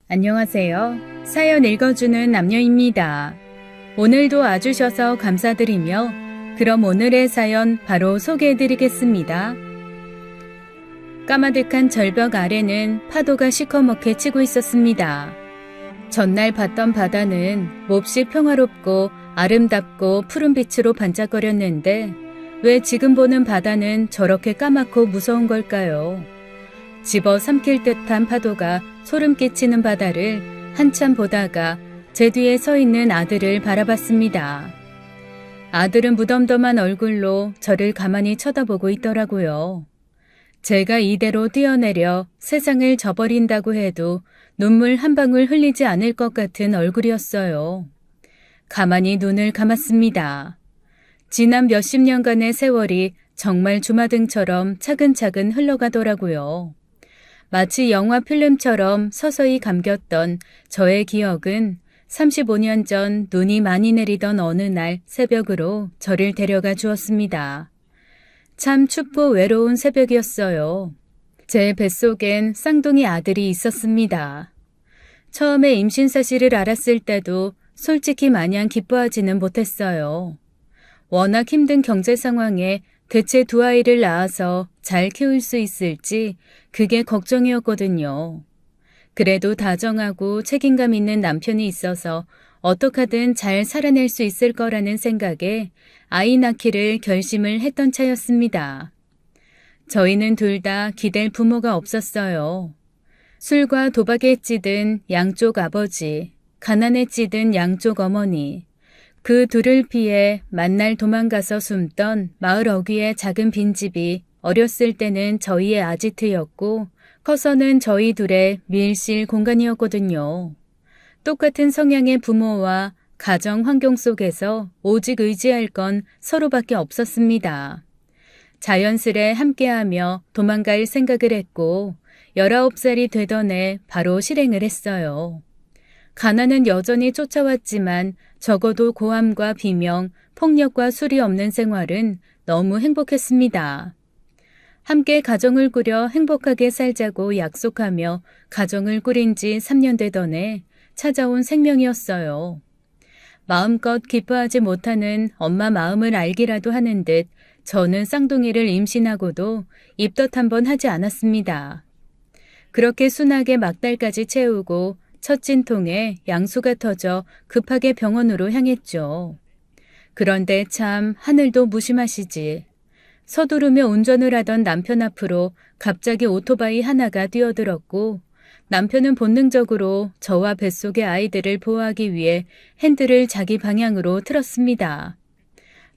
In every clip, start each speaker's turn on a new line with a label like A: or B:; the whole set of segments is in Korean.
A: 안녕하세요. 사연 읽어주는 남녀입니다. 오늘도 와주셔서 감사드리며 그럼 오늘의 사연 바로 소개해드리겠습니다. 까마득한 절벽 아래는 파도가 시커멓게 치고 있었습니다. 전날 봤던 바다는 몹시 평화롭고 아름답고 푸른빛으로 반짝거렸는데 왜 지금 보는 바다는 저렇게 까맣고 무서운 걸까요? 집어 삼킬 듯한 파도가 소름 끼치는 바다를 한참 보다가 제 뒤에 서 있는 아들을 바라봤습니다. 아들은 무덤덤한 얼굴로 저를 가만히 쳐다보고 있더라고요. 제가 이대로 뛰어내려 세상을 저버린다고 해도 눈물 한 방울 흘리지 않을 것 같은 얼굴이었어요. 가만히 눈을 감았습니다. 지난 몇십 년간의 세월이 정말 주마등처럼 차근차근 흘러가더라고요. 마치 영화 필름처럼 서서히 감겼던 저의 기억은 35년 전 눈이 많이 내리던 어느 날 새벽으로 저를 데려가 주었습니다. 참 춥고 외로운 새벽이었어요. 제 뱃속엔 쌍둥이 아들이 있었습니다. 처음에 임신 사실을 알았을 때도 솔직히 마냥 기뻐하지는 못했어요. 워낙 힘든 경제 상황에 대체 두 아이를 낳아서 잘 키울 수 있을지 그게 걱정이었거든요. 그래도 다정하고 책임감 있는 남편이 있어서 어떡하든 잘 살아낼 수 있을 거라는 생각에 아이 낳기를 결심을 했던 차였습니다. 저희는 둘 다 기댈 부모가 없었어요. 술과 도박에 찌든 양쪽 아버지, 가난에 찌든 양쪽 어머니, 그 둘을 피해 만날 도망가서 숨던 마을 어귀의 작은 빈집이 어렸을 때는 저희의 아지트였고 커서는 저희 둘의 밀실 공간이었거든요. 똑같은 성향의 부모와 가정 환경 속에서 오직 의지할 건 서로밖에 없었습니다. 자연스레 함께하며 도망갈 생각을 했고 19살이 되던 해 바로 실행을 했어요. 가난은 여전히 쫓아왔지만 적어도 고함과 비명, 폭력과 술이 없는 생활은 너무 행복했습니다. 함께 가정을 꾸려 행복하게 살자고 약속하며 가정을 꾸린 지 3년 되던 해 찾아온 생명이었어요. 마음껏 기뻐하지 못하는 엄마 마음을 알기라도 하는 듯 저는 쌍둥이를 임신하고도 입덧 한번 하지 않았습니다. 그렇게 순하게 막달까지 채우고 첫 진통에 양수가 터져 급하게 병원으로 향했죠. 그런데 참 하늘도 무심하시지. 서두르며 운전을 하던 남편 앞으로 갑자기 오토바이 하나가 뛰어들었고 남편은 본능적으로 저와 뱃속의 아이들을 보호하기 위해 핸들을 자기 방향으로 틀었습니다.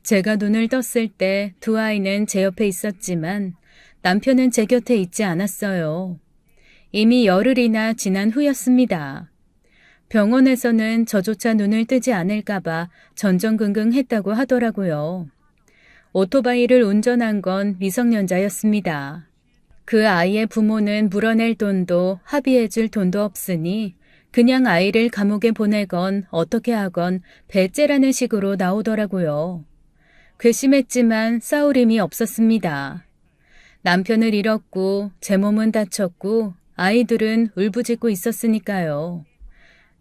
A: 제가 눈을 떴을 때 두 아이는 제 옆에 있었지만 남편은 제 곁에 있지 않았어요. 이미 열흘이나 지난 후였습니다. 병원에서는 저조차 눈을 뜨지 않을까봐 전전긍긍했다고 하더라고요. 오토바이를 운전한 건 미성년자였습니다. 그 아이의 부모는 물어낼 돈도 합의해줄 돈도 없으니 그냥 아이를 감옥에 보내건 어떻게 하건 배째라는 식으로 나오더라고요. 괘씸했지만 싸울 힘이 없었습니다. 남편을 잃었고 제 몸은 다쳤고 아이들은 울부짖고 있었으니까요.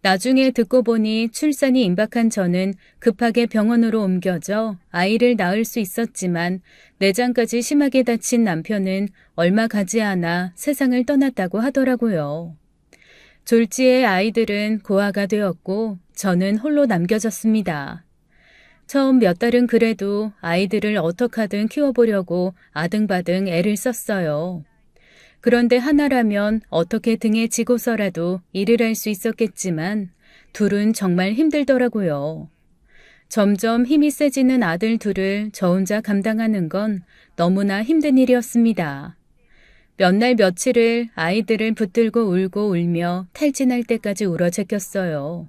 A: 나중에 듣고 보니 출산이 임박한 저는 급하게 병원으로 옮겨져 아이를 낳을 수 있었지만 내장까지 심하게 다친 남편은 얼마 가지 않아 세상을 떠났다고 하더라고요. 졸지의 아이들은 고아가 되었고 저는 홀로 남겨졌습니다. 처음 몇 달은 그래도 아이들을 어떡하든 키워보려고 아등바등 애를 썼어요. 그런데 하나라면 어떻게 등에 지고서라도 일을 할 수 있었겠지만 둘은 정말 힘들더라고요. 점점 힘이 세지는 아들 둘을 저 혼자 감당하는 건 너무나 힘든 일이었습니다. 몇 날 며칠을 아이들을 붙들고 울고 울며 탈진할 때까지 울어 제꼈어요.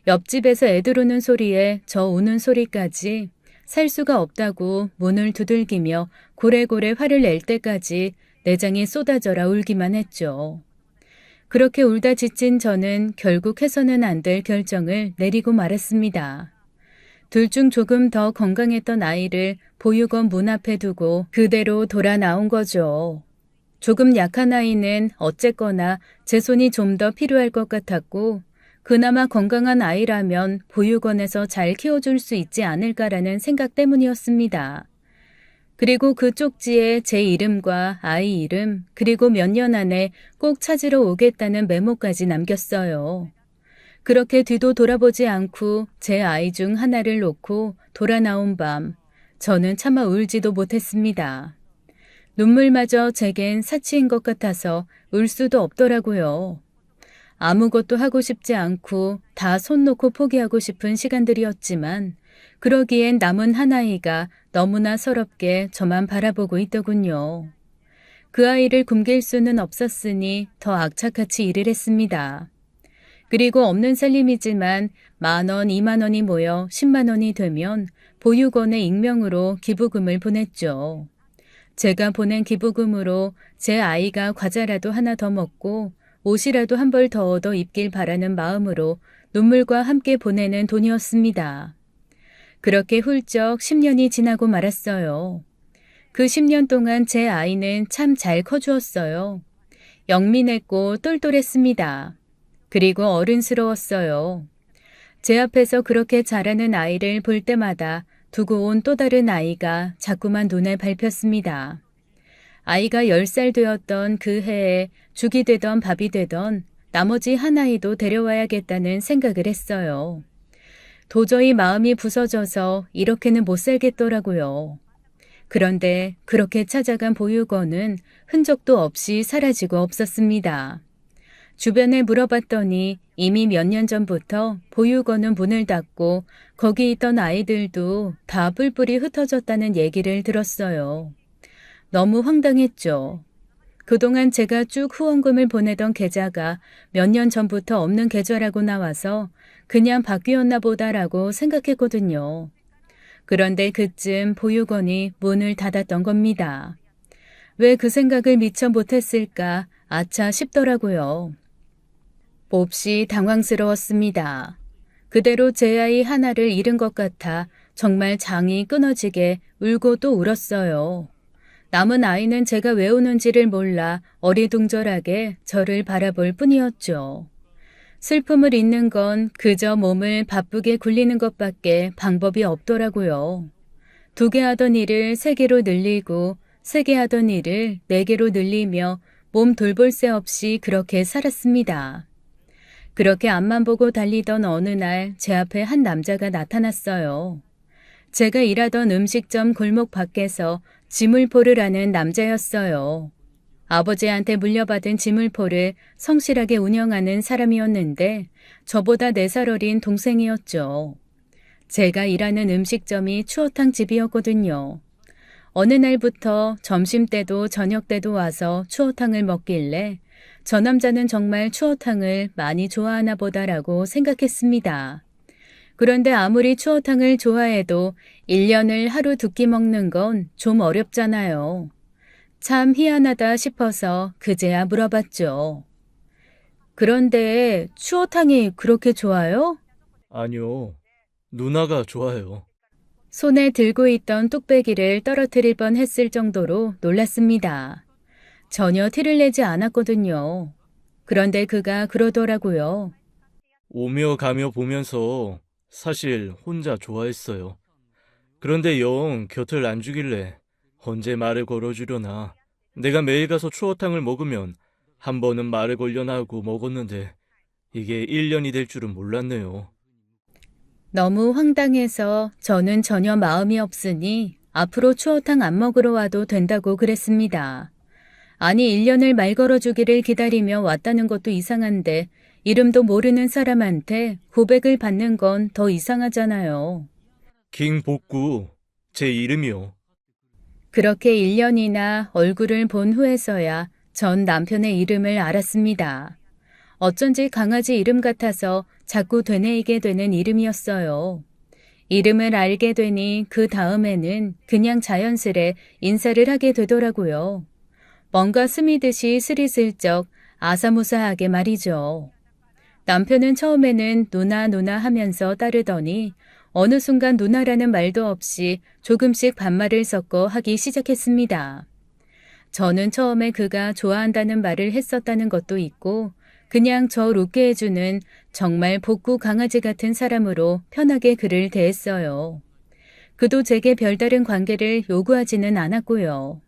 A: 옆집에서 애들 우는 소리에 저 우는 소리까지 살 수가 없다고 문을 두들기며 고래고래 화를 낼 때까지 내장이 쏟아져라 울기만 했죠. 그렇게 울다 지친 저는 결국 해서는 안 될 결정을 내리고 말았습니다. 둘 중 조금 더 건강했던 아이를 보육원 문 앞에 두고 그대로 돌아 나온 거죠. 조금 약한 아이는 어쨌거나 제 손이 좀 더 필요할 것 같았고, 그나마 건강한 아이라면 보육원에서 잘 키워줄 수 있지 않을까라는 생각 때문이었습니다. 그리고 그 쪽지에 제 이름과 아이 이름, 그리고 몇 년 안에 꼭 찾으러 오겠다는 메모까지 남겼어요. 그렇게 뒤도 돌아보지 않고 제 아이 중 하나를 놓고 돌아 나온 밤, 저는 차마 울지도 못했습니다. 눈물마저 제겐 사치인 것 같아서 울 수도 없더라고요. 아무것도 하고 싶지 않고 다 손 놓고 포기하고 싶은 시간들이었지만 그러기엔 남은 한 아이가 너무나 서럽게 저만 바라보고 있더군요. 그 아이를 굶길 수는 없었으니 더 악착같이 일을 했습니다. 그리고 없는 살림이지만 10,000원, 20,000원이 모여 10만 원이 되면 보육원에 익명으로 기부금을 보냈죠. 제가 보낸 기부금으로 제 아이가 과자라도 하나 더 먹고 옷이라도 한 벌 더 얻어 입길 바라는 마음으로 눈물과 함께 보내는 돈이었습니다. 그렇게 훌쩍 10년이 지나고 말았어요. 그 10년 동안 제 아이는 참 잘 커주었어요. 영민했고 똘똘했습니다. 그리고 어른스러웠어요. 제 앞에서 그렇게 자라는 아이를 볼 때마다 두고 온 또 다른 아이가 자꾸만 눈에 밟혔습니다. 아이가 10살 되었던 그 해에 죽이 되던 밥이 되던 나머지 한 아이도 데려와야겠다는 생각을 했어요. 도저히 마음이 부서져서 이렇게는 못 살겠더라고요. 그런데 그렇게 찾아간 보육원은 흔적도 없이 사라지고 없었습니다. 주변에 물어봤더니 이미 몇 년 전부터 보육원은 문을 닫고 거기 있던 아이들도 다 뿔뿔이 흩어졌다는 얘기를 들었어요. 너무 황당했죠. 그동안 제가 쭉 후원금을 보내던 계좌가 몇 년 전부터 없는 계좌라고 나와서 그냥 바뀌었나 보다라고 생각했거든요. 그런데 그쯤 보육원이 문을 닫았던 겁니다. 왜 그 생각을 미처 못했을까 아차 싶더라고요. 몹시 당황스러웠습니다. 그대로 제 아이 하나를 잃은 것 같아 정말 장이 끊어지게 울고 또 울었어요. 남은 아이는 제가 왜 우는지를 몰라 어리둥절하게 저를 바라볼 뿐이었죠. 슬픔을 잊는 건 그저 몸을 바쁘게 굴리는 것밖에 방법이 없더라고요. 2개 하던 일을 3개로 늘리고 3개 하던 일을 4개로 늘리며 몸 돌볼 새 없이 그렇게 살았습니다. 그렇게 앞만 보고 달리던 어느 날 제 앞에 한 남자가 나타났어요. 제가 일하던 음식점 골목 밖에서 지물포를 하는 남자였어요. 아버지한테 물려받은 지물포를 성실하게 운영하는 사람이었는데 저보다 4살 어린 동생이었죠. 제가 일하는 음식점이 추어탕 집이었거든요. 어느 날부터 점심때도 저녁때도 와서 추어탕을 먹길래 저 남자는 정말 추어탕을 많이 좋아하나 보다라고 생각했습니다. 그런데 아무리 추어탕을 좋아해도 1년을 하루 2끼 먹는 건 좀 어렵잖아요. 참 희한하다 싶어서 그제야 물어봤죠. 그런데 추어탕이 그렇게 좋아요?
B: 아니요. 누나가 좋아요.
A: 손에 들고 있던 뚝배기를 떨어뜨릴 뻔했을 정도로 놀랐습니다. 전혀 티를 내지 않았거든요. 그런데 그가 그러더라고요.
B: 오며 가며 보면서 사실 혼자 좋아했어요. 그런데 영 곁을 안 주길래 언제 말을 걸어주려나. 내가 매일 가서 추어탕을 먹으면 한 번은 말을 걸려나 하고 먹었는데 이게 1년이 될 줄은 몰랐네요.
A: 너무 황당해서 저는 전혀 마음이 없으니 앞으로 추어탕 안 먹으러 와도 된다고 그랬습니다. 아니 1년을 말 걸어주기를 기다리며 왔다는 것도 이상한데 이름도 모르는 사람한테 고백을 받는 건 더 이상하잖아요.
B: 김복구, 제 이름이요.
A: 그렇게 1년이나 얼굴을 본 후에서야 전 남편의 이름을 알았습니다. 어쩐지 강아지 이름 같아서 자꾸 되뇌이게 되는 이름이었어요. 이름을 알게 되니 그 다음에는 그냥 자연스레 인사를 하게 되더라고요. 뭔가 스미듯이 스리슬쩍 아사무사하게 말이죠. 남편은 처음에는 누나 누나 하면서 따르더니 어느 순간 누나라는 말도 없이 조금씩 반말을 섞어 하기 시작했습니다. 저는 처음에 그가 좋아한다는 말을 했었다는 것도 있고 그냥 절 웃게 해주는 정말 복구 강아지 같은 사람으로 편하게 그를 대했어요. 그도 제게 별다른 관계를 요구하지는 않았고요.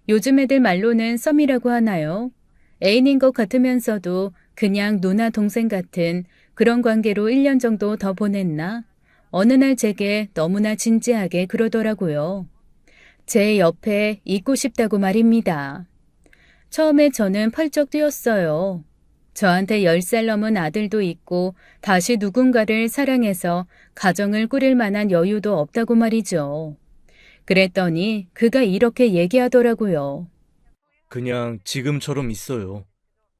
A: 요즘 애들 말로는 썸이라고 하나요? 애인인 것 같으면서도 그냥 누나 동생 같은 그런 관계로 1년 정도 더 보냈나? 어느 날 제게 너무나 진지하게 그러더라고요. 제 옆에 있고 싶다고 말입니다. 처음에 저는 펄쩍 뛰었어요. 저한테 10살 넘은 아들도 있고 다시 누군가를 사랑해서 가정을 꾸릴 만한 여유도 없다고 말이죠. 그랬더니 그가 이렇게 얘기하더라고요.
B: 그냥 지금처럼 있어요.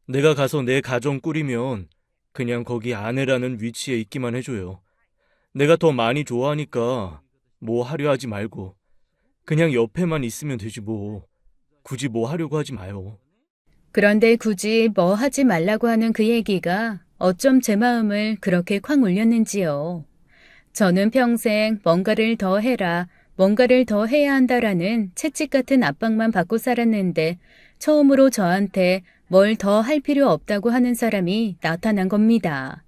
B: 내가 가서 내 가정 꾸리면 그냥 거기 아내라는 위치에 있기만 해줘요. 내가 더 많이 좋아하니까 뭐 하려 하지 말고 그냥 옆에만 있으면 되지 뭐. 굳이 뭐 하려고 하지 마요.
A: 그런데 굳이 뭐 하지 말라고 하는 그 얘기가 어쩜 제 마음을 그렇게 콱 울렸는지요. 저는 평생 뭔가를 더 해라, 뭔가를 더 해야 한다라는 채찍 같은 압박만 받고 살았는데 처음으로 저한테 뭘 더 할 필요 없다고 하는 사람이 나타난 겁니다.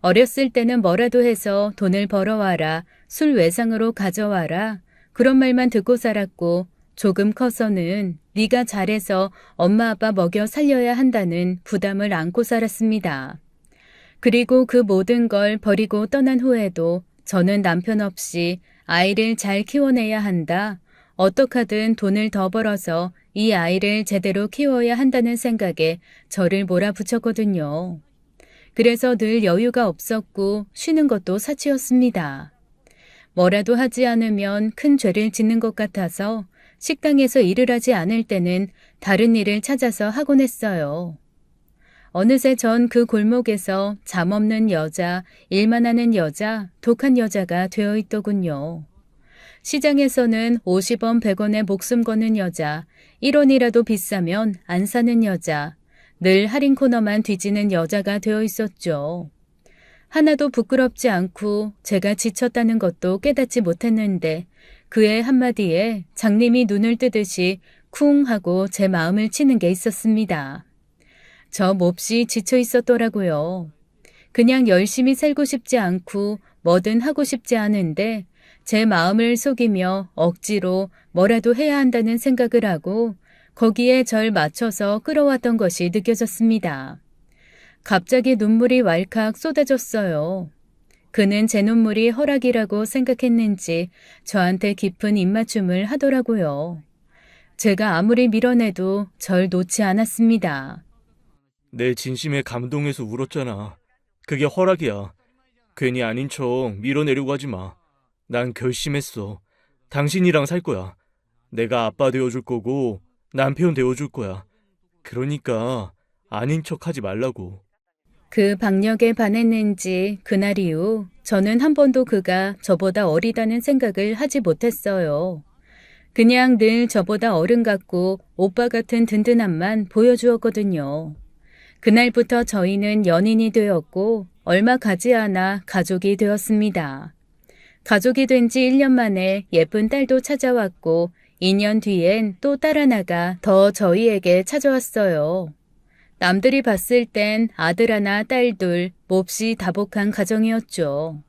A: 어렸을 때는 뭐라도 해서 돈을 벌어와라, 술 외상으로 가져와라, 그런 말만 듣고 살았고 조금 커서는 네가 잘해서 엄마 아빠 먹여 살려야 한다는 부담을 안고 살았습니다. 그리고 그 모든 걸 버리고 떠난 후에도 저는 남편 없이 아이를 잘 키워내야 한다. 어떡하든 돈을 더 벌어서 이 아이를 제대로 키워야 한다는 생각에 저를 몰아붙였거든요. 그래서 늘 여유가 없었고 쉬는 것도 사치였습니다. 뭐라도 하지 않으면 큰 죄를 짓는 것 같아서 식당에서 일을 하지 않을 때는 다른 일을 찾아서 하곤 했어요. 어느새 전 그 골목에서 잠 없는 여자, 일만 하는 여자, 독한 여자가 되어 있더군요. 시장에서는 50원, 100원에 목숨 거는 여자, 1원이라도 비싸면 안 사는 여자, 늘 할인 코너만 뒤지는 여자가 되어 있었죠. 하나도 부끄럽지 않고 제가 지쳤다는 것도 깨닫지 못했는데 그의 한마디에 장님이 눈을 뜨듯이 쿵 하고 제 마음을 치는 게 있었습니다. 저 몹시 지쳐 있었더라고요. 그냥 열심히 살고 싶지 않고 뭐든 하고 싶지 않은데 제 마음을 속이며 억지로 뭐라도 해야 한다는 생각을 하고 거기에 절 맞춰서 끌어왔던 것이 느껴졌습니다. 갑자기 눈물이 왈칵 쏟아졌어요. 그는 제 눈물이 허락이라고 생각했는지 저한테 깊은 입맞춤을 하더라고요. 제가 아무리 밀어내도 절 놓지 않았습니다.
B: 내 진심에 감동해서 울었잖아. 그게 허락이야. 괜히 아닌 척 밀어내려고 하지 마. 난 결심했어. 당신이랑 살 거야. 내가 아빠 되어줄 거고 남편 되어줄 거야. 그러니까 아닌 척 하지 말라고.
A: 그 박력에 반했는지 그날 이후 저는 한 번도 그가 저보다 어리다는 생각을 하지 못했어요. 그냥 늘 저보다 어른 같고 오빠 같은 든든함만 보여주었거든요. 그날부터 저희는 연인이 되었고 얼마 가지 않아 가족이 되었습니다. 가족이 된 지 1년 만에 예쁜 딸도 찾아왔고 2년 뒤엔 또 딸 하나가 더 저희에게 찾아왔어요. 남들이 봤을 땐 아들 하나 딸 둘 몹시 다복한 가정이었죠.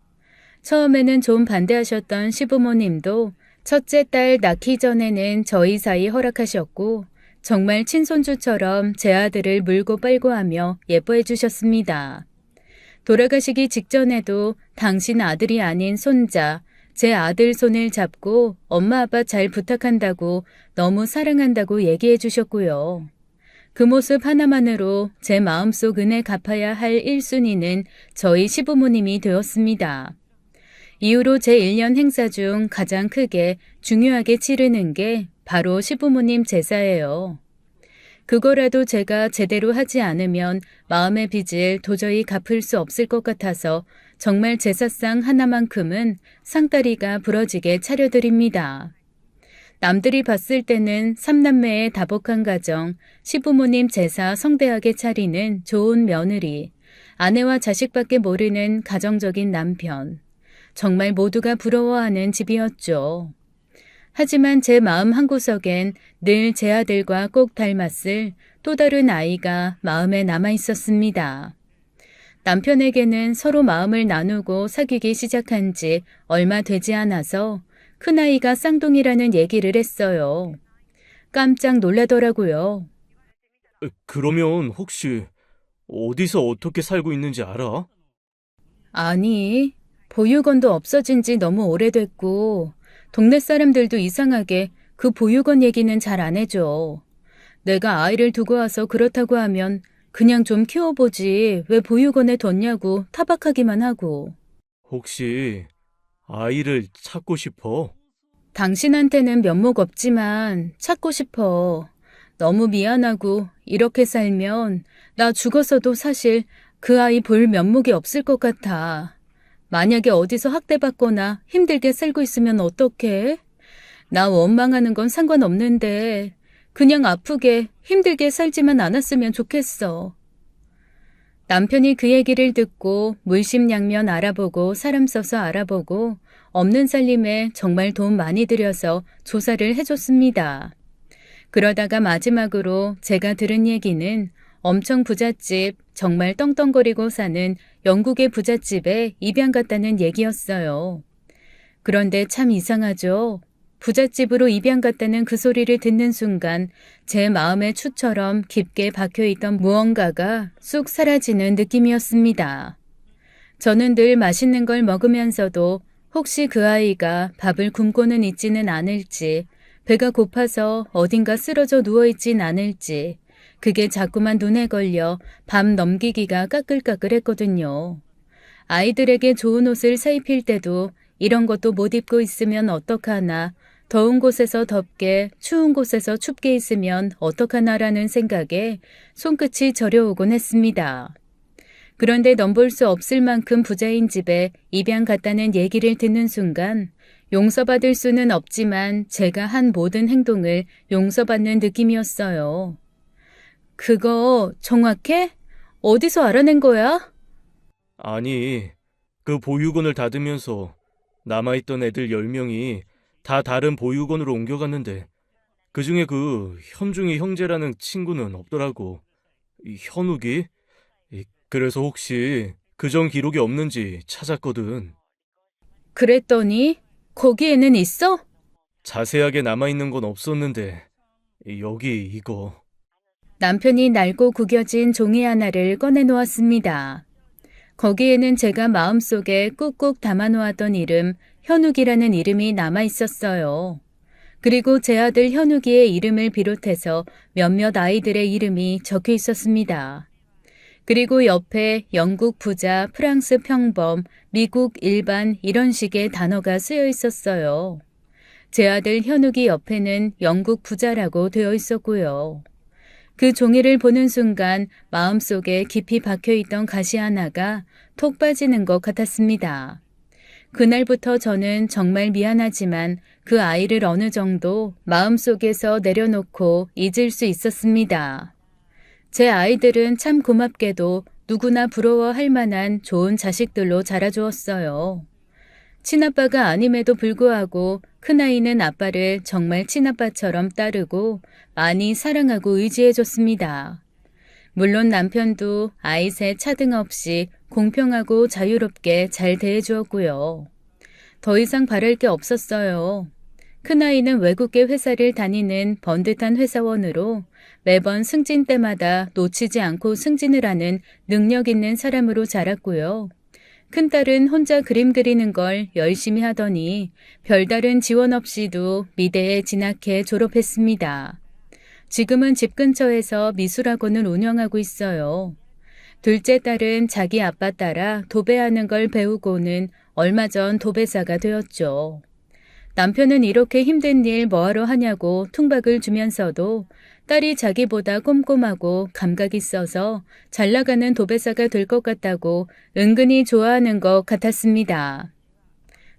A: 처음에는 좀 반대하셨던 시부모님도 첫째 딸 낳기 전에는 저희 사이 허락하셨고 정말 친손주처럼 제 아들을 물고 빨고 하며 예뻐해 주셨습니다. 돌아가시기 직전에도 당신 아들이 아닌 손자, 제 아들 손을 잡고 엄마 아빠 잘 부탁한다고 너무 사랑한다고 얘기해 주셨고요. 그 모습 하나만으로 제 마음속 은혜 갚아야 할 1순위는 저희 시부모님이 되었습니다. 이후로 제 1년 행사 중 가장 크게 중요하게 치르는 게 바로 시부모님 제사예요. 그거라도 제가 제대로 하지 않으면 마음의 빚을 도저히 갚을 수 없을 것 같아서 정말 제사상 하나만큼은 상다리가 부러지게 차려드립니다. 남들이 봤을 때는 3남매의 다복한 가정, 시부모님 제사 성대하게 차리는 좋은 며느리, 아내와 자식밖에 모르는 가정적인 남편. 정말 모두가 부러워하는 집이었죠. 하지만 제 마음 한구석엔 늘 제 아들과 꼭 닮았을 또 다른 아이가 마음에 남아 있었습니다. 남편에게는 서로 마음을 나누고 사귀기 시작한 지 얼마 되지 않아서 큰아이가 쌍둥이라는 얘기를 했어요. 깜짝 놀라더라고요.
B: 그러면 혹시 어디서 어떻게 살고 있는지 알아?
A: 아니, 보육원도 없어진 지 너무 오래됐고, 동네 사람들도 이상하게 그 보육원 얘기는 잘 안 해줘. 내가 아이를 두고 와서 그렇다고 하면 그냥 좀 키워보지 왜 보육원에 뒀냐고 타박하기만 하고.
B: 혹시 아이를 찾고 싶어?
A: 당신한테는 면목 없지만 찾고 싶어. 너무 미안하고 이렇게 살면 나 죽어서도 사실 그 아이 볼 면목이 없을 것 같아. 만약에 어디서 학대받거나 힘들게 살고 있으면 어떡해? 나 원망하는 건 상관없는데 그냥 아프게 힘들게 살지만 않았으면 좋겠어. 남편이 그 얘기를 듣고 물심양면 알아보고 사람 써서 알아보고 없는 살림에 정말 돈 많이 들여서 조사를 해줬습니다. 그러다가 마지막으로 제가 들은 얘기는 엄청 부잣집, 정말 떵떵거리고 사는 영국의 부잣집에 입양 갔다는 얘기였어요. 그런데 참 이상하죠? 부잣집으로 입양 갔다는 그 소리를 듣는 순간 제 마음의 추처럼 깊게 박혀있던 무언가가 쑥 사라지는 느낌이었습니다. 저는 늘 맛있는 걸 먹으면서도 혹시 그 아이가 밥을 굶고는 있지는 않을지, 배가 고파서 어딘가 쓰러져 누워있진 않을지, 그게 자꾸만 눈에 걸려 밤 넘기기가 까끌까끌했거든요. 아이들에게 좋은 옷을 사입힐 때도 이런 것도 못 입고 있으면 어떡하나, 더운 곳에서 덥게, 추운 곳에서 춥게 있으면 어떡하나라는 생각에 손끝이 저려오곤 했습니다. 그런데 넘볼 수 없을 만큼 부자인 집에 입양 갔다는 얘기를 듣는 순간 용서받을 수는 없지만 제가 한 모든 행동을 용서받는 느낌이었어요. 그거 정확해? 어디서 알아낸 거야?
B: 아니, 그 보육원을 닫으면서 남아있던 애들 10명이 다 다른 보육원으로 옮겨갔는데 그중에 그 현중이 형제라는 친구는 없더라고. 이 현욱이? 그래서 혹시 그전 기록이 없는지 찾았거든.
A: 그랬더니 거기에는 있어?
B: 자세하게 남아있는 건 없었는데 여기 이거.
A: 남편이 낡고 구겨진 종이 하나를 꺼내놓았습니다. 거기에는 제가 마음속에 꾹꾹 담아놓았던 이름 현욱이라는 이름이 남아있었어요. 그리고 제 아들 현욱이의 이름을 비롯해서 몇몇 아이들의 이름이 적혀 있었습니다. 그리고 옆에 영국 부자, 프랑스 평범, 미국 일반 이런 식의 단어가 쓰여 있었어요. 제 아들 현욱이 옆에는 영국 부자라고 되어 있었고요. 그 종이를 보는 순간 마음속에 깊이 박혀있던 가시 하나가 톡 빠지는 것 같았습니다. 그날부터 저는 정말 미안하지만 그 아이를 어느 정도 마음속에서 내려놓고 잊을 수 있었습니다. 제 아이들은 참 고맙게도 누구나 부러워할 만한 좋은 자식들로 자라주었어요. 친아빠가 아님에도 불구하고 큰아이는 아빠를 정말 친아빠처럼 따르고 많이 사랑하고 의지해줬습니다. 물론 남편도 아이 셋 차등 없이 공평하고 자유롭게 잘 대해주었고요. 더 이상 바랄 게 없었어요. 큰아이는 외국계 회사를 다니는 번듯한 회사원으로 매번 승진 때마다 놓치지 않고 승진을 하는 능력 있는 사람으로 자랐고요. 큰딸은 혼자 그림 그리는 걸 열심히 하더니 별다른 지원 없이도 미대에 진학해 졸업했습니다. 지금은 집 근처에서 미술학원을 운영하고 있어요. 둘째 딸은 자기 아빠 따라 도배하는 걸 배우고는 얼마 전 도배사가 되었죠. 남편은 이렇게 힘든 일 뭐하러 하냐고 퉁박을 주면서도 딸이 자기보다 꼼꼼하고 감각 있어서 잘 나가는 도배사가 될 것 같다고 은근히 좋아하는 것 같았습니다.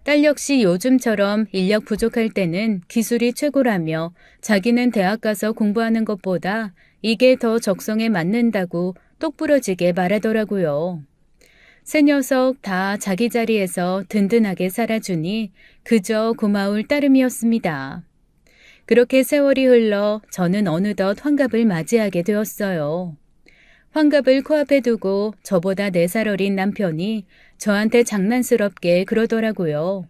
A: 딸 역시 요즘처럼 인력 부족할 때는 기술이 최고라며 자기는 대학 가서 공부하는 것보다 이게 더 적성에 맞는다고 똑부러지게 말하더라고요. 세 녀석 다 자기 자리에서 든든하게 살아주니 그저 고마울 따름이었습니다. 그렇게 세월이 흘러 저는 어느덧 환갑을 맞이하게 되었어요. 환갑을 코앞에 두고 저보다 4살 어린 남편이 저한테 장난스럽게 그러더라고요.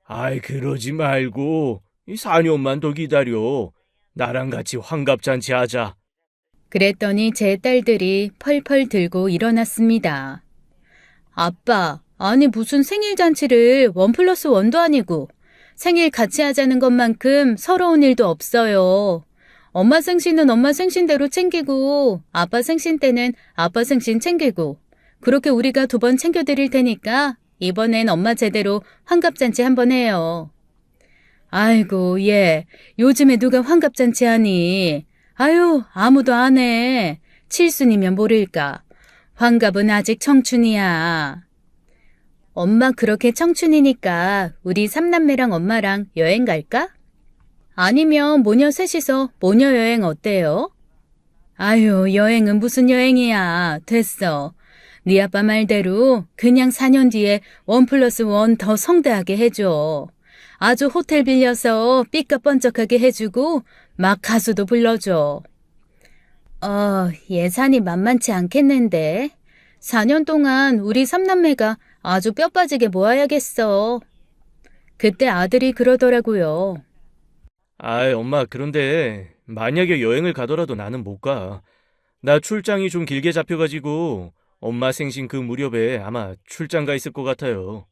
B: 아이, 그러지 말고, 4년만 더 기다려. 나랑 같이 환갑잔치 하자.
A: 그랬더니 제 딸들이 펄펄 들고 일어났습니다. 아빠, 아니 무슨 생일 잔치를 1+1도 아니고 생일 같이 하자는 것만큼 서러운 일도 없어요. 엄마 생신은 엄마 생신대로 챙기고 아빠 생신 때는 아빠 생신 챙기고 그렇게 우리가 2번 챙겨드릴 테니까 이번엔 엄마 제대로 환갑잔치 한번 해요. 아이고, 얘 요즘에 누가 환갑잔치 하니? 아유, 아무도 안 해. 칠순이면 모를까. 환갑은 아직 청춘이야. 엄마 그렇게 청춘이니까 우리 3남매랑 엄마랑 여행 갈까? 아니면 모녀 셋이서 모녀 여행 어때요? 아유, 여행은 무슨 여행이야. 됐어. 네 아빠 말대로 그냥 4년 뒤에 1+1 더 성대하게 해줘. 아주 호텔 빌려서 삐까뻔쩍하게 해주고 막 가수도 불러줘. 예산이 만만치 않겠는데. 4년 동안 우리 3남매가 아주 뼈 빠지게 모아야겠어. 그때 아들이 그러더라고요.
B: 아이, 엄마, 그런데 만약에 여행을 가더라도 나는 못 가. 나 출장이 좀 길게 잡혀가지고 엄마 생신 그 무렵에 아마 출장 가 있을 것 같아요.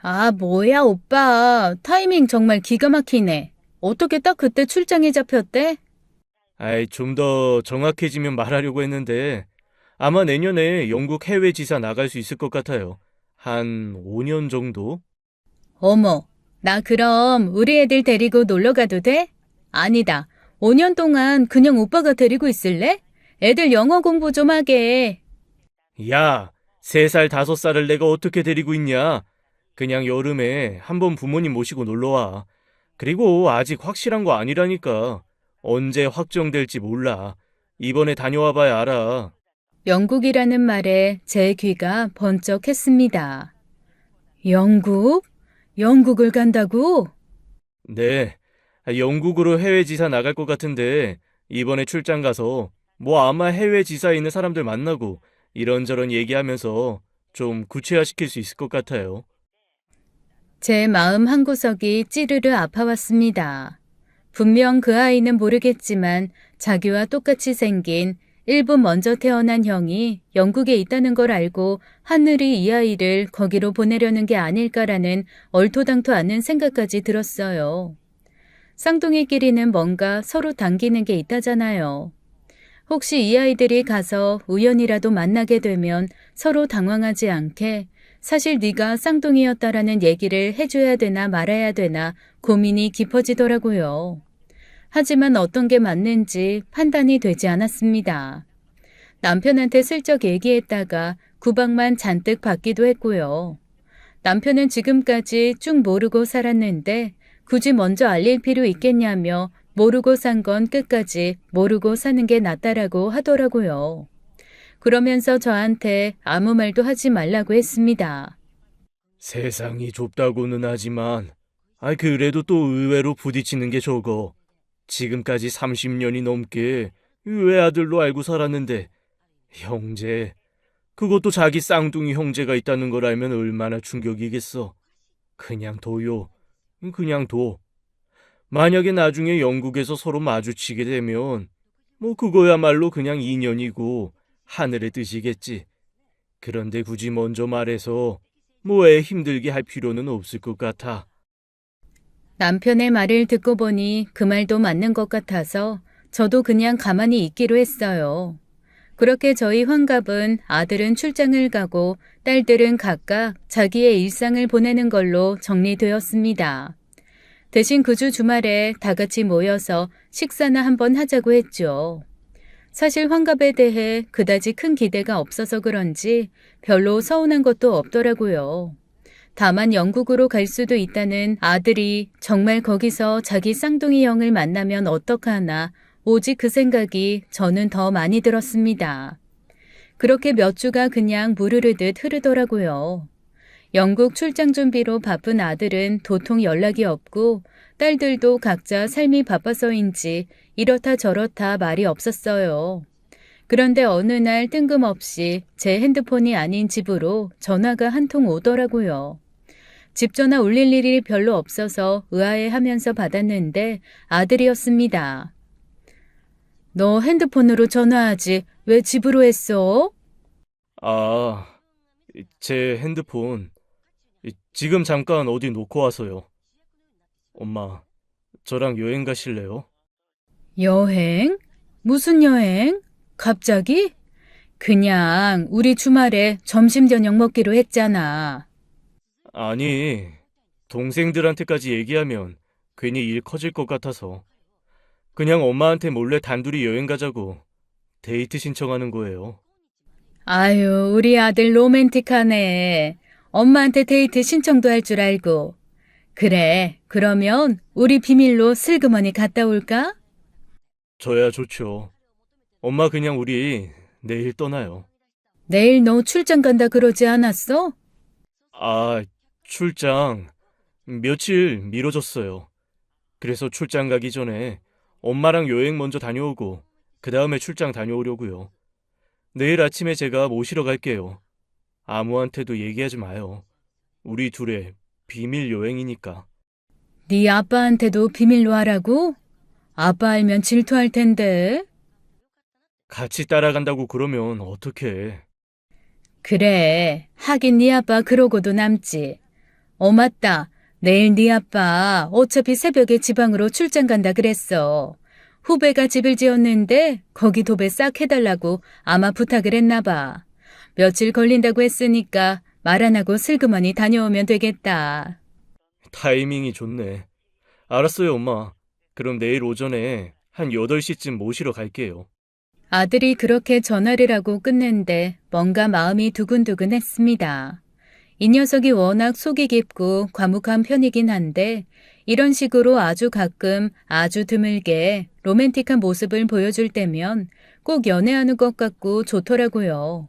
A: 아, 뭐야, 오빠. 타이밍 정말 기가 막히네. 어떻게 딱 그때 출장이 잡혔대?
B: 아이, 좀 더 정확해지면 말하려고 했는데 아마 내년에 영국 해외 지사 나갈 수 있을 것 같아요. 한 5년 정도?
A: 어머, 나 그럼 우리 애들 데리고 놀러 가도 돼? 아니다. 5년 동안 그냥 오빠가 데리고 있을래? 애들 영어 공부 좀 하게.
B: 야, 3살, 5살을 내가 어떻게 데리고 있냐? 그냥 여름에 한번 부모님 모시고 놀러 와. 그리고 아직 확실한 거 아니라니까. 언제 확정될지 몰라. 이번에 다녀와 봐야 알아.
A: 영국이라는 말에 제 귀가 번쩍했습니다. 영국? 영국을 간다고?
B: 네, 영국으로 해외 지사 나갈 것 같은데 이번에 출장 가서 뭐 아마 해외 지사에 있는 사람들 만나고 이런저런 얘기하면서 좀 구체화시킬 수 있을 것 같아요.
A: 제 마음 한구석이 찌르르 아파왔습니다. 분명 그 아이는 모르겠지만 자기와 똑같이 생긴 1분 먼저 태어난 형이 영국에 있다는 걸 알고 하늘이 이 아이를 거기로 보내려는 게 아닐까라는 얼토당토 않은 생각까지 들었어요. 쌍둥이끼리는 뭔가 서로 당기는 게 있다잖아요. 혹시 이 아이들이 가서 우연이라도 만나게 되면 서로 당황하지 않게 사실 네가 쌍둥이였다라는 얘기를 해줘야 되나 말아야 되나 고민이 깊어지더라고요. 하지만 어떤 게 맞는지 판단이 되지 않았습니다. 남편한테 슬쩍 얘기했다가 구박만 잔뜩 받기도 했고요. 남편은 지금까지 쭉 모르고 살았는데 굳이 먼저 알릴 필요 있겠냐며 모르고 산 건 끝까지 모르고 사는 게 낫다라고 하더라고요. 그러면서 저한테 아무 말도 하지 말라고 했습니다.
B: 세상이 좁다고는 하지만 그래도 또 의외로 부딪히는 게 적어. 지금까지 30년이 넘게 외아들로 알고 살았는데 형제, 그것도 자기 쌍둥이 형제가 있다는 걸 알면 얼마나 충격이겠어. 그냥 둬요. 그냥 둬. 만약에 나중에 영국에서 서로 마주치게 되면 뭐 그거야말로 그냥 인연이고 하늘의 뜻이겠지. 그런데 굳이 먼저 말해서 뭐 애 힘들게 할 필요는 없을 것 같아.
A: 남편의 말을 듣고 보니 그 말도 맞는 것 같아서 저도 그냥 가만히 있기로 했어요. 그렇게 저희 환갑은 아들은 출장을 가고 딸들은 각각 자기의 일상을 보내는 걸로 정리되었습니다. 대신 그 주 주말에 다 같이 모여서 식사나 한번 하자고 했죠. 사실 환갑에 대해 그다지 큰 기대가 없어서 그런지 별로 서운한 것도 없더라고요. 다만 영국으로 갈 수도 있다는 아들이 정말 거기서 자기 쌍둥이 형을 만나면 어떡하나 오직 그 생각이 저는 더 많이 들었습니다. 그렇게 몇 주가 그냥 물 흐르듯 흐르더라고요. 영국 출장 준비로 바쁜 아들은 도통 연락이 없고 딸들도 각자 삶이 바빠서인지 이렇다 저렇다 말이 없었어요. 그런데 어느 날 뜬금없이 제 핸드폰이 아닌 집으로 전화가 한 통 오더라고요. 집 전화 울릴 일이 별로 없어서 의아해하면서 받았는데 아들이었습니다. 너 핸드폰으로 전화하지 왜 집으로 했어?
B: 아, 제 핸드폰 지금 잠깐 어디 놓고 와서요. 엄마, 저랑 여행 가실래요?
A: 여행? 무슨 여행? 갑자기? 그냥 우리 주말에 점심 저녁 먹기로 했잖아.
B: 아니, 동생들한테까지 얘기하면 괜히 일 커질 것 같아서 그냥 엄마한테 몰래 단둘이 여행 가자고 데이트 신청하는 거예요.
A: 아유, 우리 아들 로맨틱하네. 엄마한테 데이트 신청도 할 줄 알고. 그래, 그러면 우리 비밀로 슬그머니 갔다 올까?
B: 저야 좋죠. 엄마 그냥 우리 내일 떠나요.
A: 내일 너 출장 간다 그러지 않았어?
B: 아, 출장 며칠 미뤄졌어요. 그래서 출장 가기 전에 엄마랑 여행 먼저 다녀오고 그 다음에 출장 다녀오려고요. 내일 아침에 제가 모시러 갈게요. 아무한테도 얘기하지 마요. 우리 둘의 비밀 여행이니까.
A: 네 아빠한테도 비밀로 하라고? 아빠 알면 질투할 텐데.
B: 같이 따라간다고 그러면 어떡해.
A: 그래, 하긴 네 아빠 그러고도 남지. 맞다. 내일 네 아빠 어차피 새벽에 지방으로 출장 간다 그랬어. 후배가 집을 지었는데 거기 도배 싹 해달라고 아마 부탁을 했나 봐. 며칠 걸린다고 했으니까 말 안 하고 슬그머니 다녀오면 되겠다.
B: 타이밍이 좋네. 알았어요, 엄마. 그럼 내일 오전에 한 8시쯤 모시러 갈게요.
A: 아들이 그렇게 전화를 하고 끝냈는데 뭔가 마음이 두근두근했습니다. 이 녀석이 워낙 속이 깊고 과묵한 편이긴 한데 이런 식으로 아주 가끔 아주 드물게 로맨틱한 모습을 보여줄 때면 꼭 연애하는 것 같고 좋더라고요.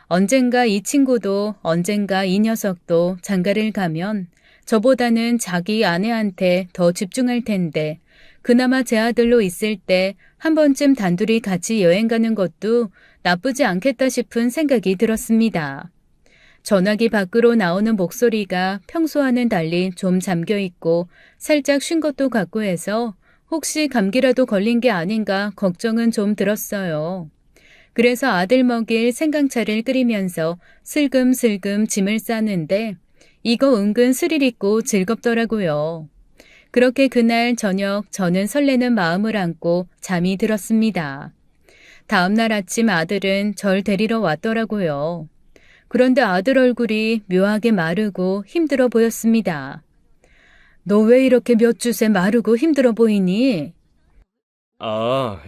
A: 언젠가 이 친구도 언젠가 이 녀석도 장가를 가면 저보다는 자기 아내한테 더 집중할 텐데 그나마 제 아들로 있을 때 한 번쯤 단둘이 같이 여행 가는 것도 나쁘지 않겠다 싶은 생각이 들었습니다. 전화기 밖으로 나오는 목소리가 평소와는 달리 좀 잠겨 있고 살짝 쉰 것도 같고 해서 혹시 감기라도 걸린 게 아닌가 걱정은 좀 들었어요. 그래서 아들 먹일 생강차를 끓이면서 슬금슬금 짐을 싸는데 이거 은근 스릴 있고 즐겁더라고요. 그렇게 그날 저녁 저는 설레는 마음을 안고 잠이 들었습니다. 다음날 아침 아들은 절 데리러 왔더라고요. 그런데 아들 얼굴이 묘하게 마르고 힘들어 보였습니다. 너 왜 이렇게 몇 주새 마르고 힘들어 보이니?
B: 아,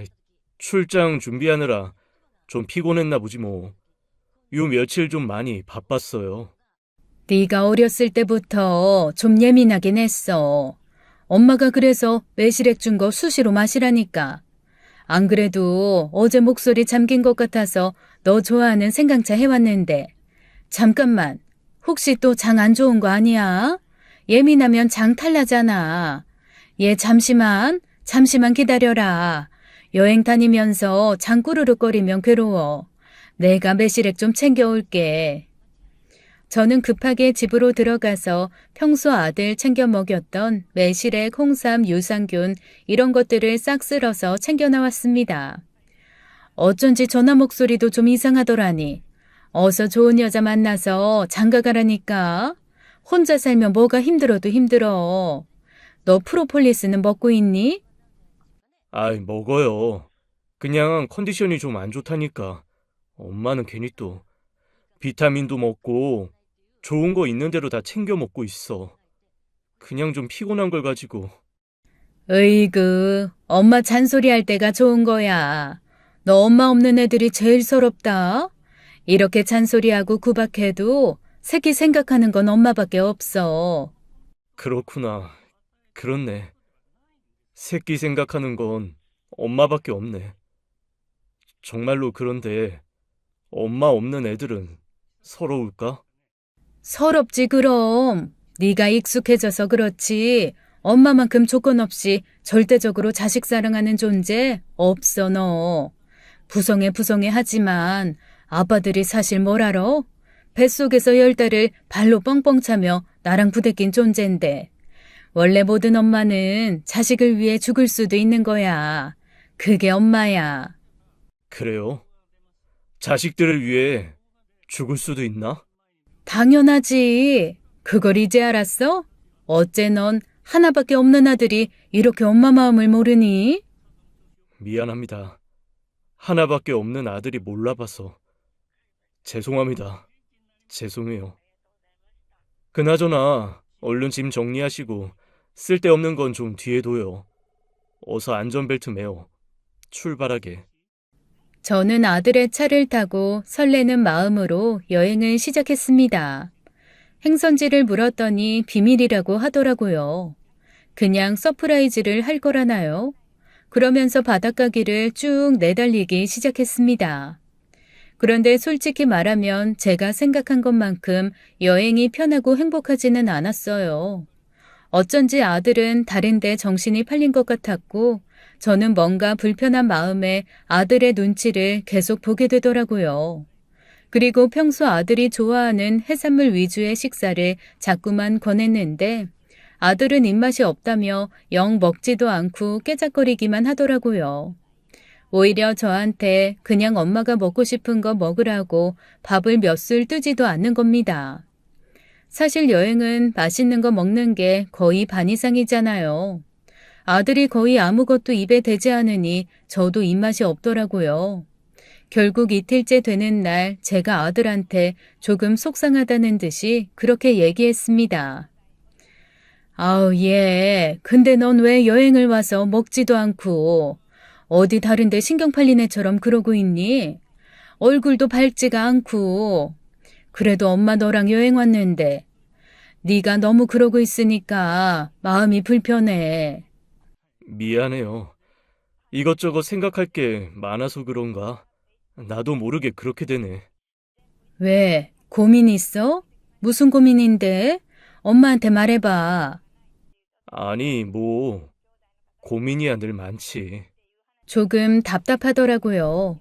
B: 출장 준비하느라 좀 피곤했나 보지 뭐. 요 며칠 좀 많이 바빴어요.
A: 네가 어렸을 때부터 좀 예민하긴 했어. 엄마가 그래서 매실액 준 거 수시로 마시라니까. 안 그래도 어제 목소리 잠긴 것 같아서 너 좋아하는 생강차 해왔는데. 잠깐만, 혹시 또 장 안 좋은 거 아니야? 예민하면 장 탈나잖아. 얘 잠시만 기다려라. 여행 다니면서 장 꾸르륵거리면 괴로워. 내가 매실액 좀 챙겨올게. 저는 급하게 집으로 들어가서 평소 아들 챙겨 먹였던 매실액, 홍삼, 유산균 이런 것들을 싹 쓸어서 챙겨 나왔습니다. 어쩐지 전화 목소리도 좀 이상하더라니. 어서 좋은 여자 만나서 장가 가라니까. 혼자 살면 뭐가 힘들어도 힘들어. 너 프로폴리스는 먹고 있니?
B: 아이, 먹어요. 그냥 컨디션이 좀 안 좋다니까. 엄마는 괜히 또 비타민도 먹고 좋은 거 있는 대로 다 챙겨 먹고 있어. 그냥 좀 피곤한 걸 가지고.
A: 으이그, 엄마 잔소리할 때가 좋은 거야. 너 엄마 없는 애들이 제일 서럽다. 이렇게 잔소리하고 구박해도 새끼 생각하는 건 엄마밖에 없어.
B: 그렇구나. 그렇네. 새끼 생각하는 건 엄마밖에 없네. 정말로 그런데 엄마 없는 애들은 서러울까?
A: 서럽지 그럼. 네가 익숙해져서 그렇지. 엄마만큼 조건 없이 절대적으로 자식 사랑하는 존재 없어 너. 부성애 하지만 아빠들이 사실 뭘 알아? 뱃속에서 10달을 발로 뻥뻥 차며 나랑 부대낀 존재인데 원래 모든 엄마는 자식을 위해 죽을 수도 있는 거야. 그게 엄마야.
B: 그래요? 자식들을 위해 죽을 수도 있나?
A: 당연하지. 그걸 이제 알았어? 어째 넌 하나밖에 없는 아들이 이렇게 엄마 마음을 모르니?
B: 미안합니다. 하나밖에 없는 아들이 몰라봐서. 죄송합니다. 죄송해요. 그나저나 얼른 짐 정리하시고 쓸데없는 건 좀 뒤에 둬요. 어서 안전벨트 매어. 출발하게.
A: 저는 아들의 차를 타고 설레는 마음으로 여행을 시작했습니다. 행선지를 물었더니 비밀이라고 하더라고요. 그냥 서프라이즈를 할 거라나요? 그러면서 바닷가길을 쭉 내달리기 시작했습니다. 그런데 솔직히 말하면 제가 생각한 것만큼 여행이 편하고 행복하지는 않았어요. 어쩐지 아들은 다른데 정신이 팔린 것 같았고 저는 뭔가 불편한 마음에 아들의 눈치를 계속 보게 되더라고요. 그리고 평소 아들이 좋아하는 해산물 위주의 식사를 자꾸만 권했는데 아들은 입맛이 없다며 영 먹지도 않고 깨작거리기만 하더라고요. 오히려 저한테 그냥 엄마가 먹고 싶은 거 먹으라고 밥을 몇 술 뜨지도 않는 겁니다. 사실 여행은 맛있는 거 먹는 게 거의 반 이상이잖아요. 아들이 거의 아무것도 입에 대지 않으니 저도 입맛이 없더라고요. 결국 이틀째 되는 날 제가 아들한테 조금 속상하다는 듯이 그렇게 얘기했습니다. 아우, 얘, 근데 넌 왜 여행을 와서 먹지도 않고 어디 다른데 신경 팔린 애처럼 그러고 있니? 얼굴도 밝지가 않고. 그래도 엄마 너랑 여행 왔는데 네가 너무 그러고 있으니까 마음이 불편해.
B: 미안해요. 이것저것 생각할 게 많아서 그런가? 나도 모르게 그렇게 되네.
A: 왜? 고민 있어? 무슨 고민인데? 엄마한테 말해봐.
B: 아니, 뭐, 고민이야 늘 많지.
A: 조금 답답하더라고요.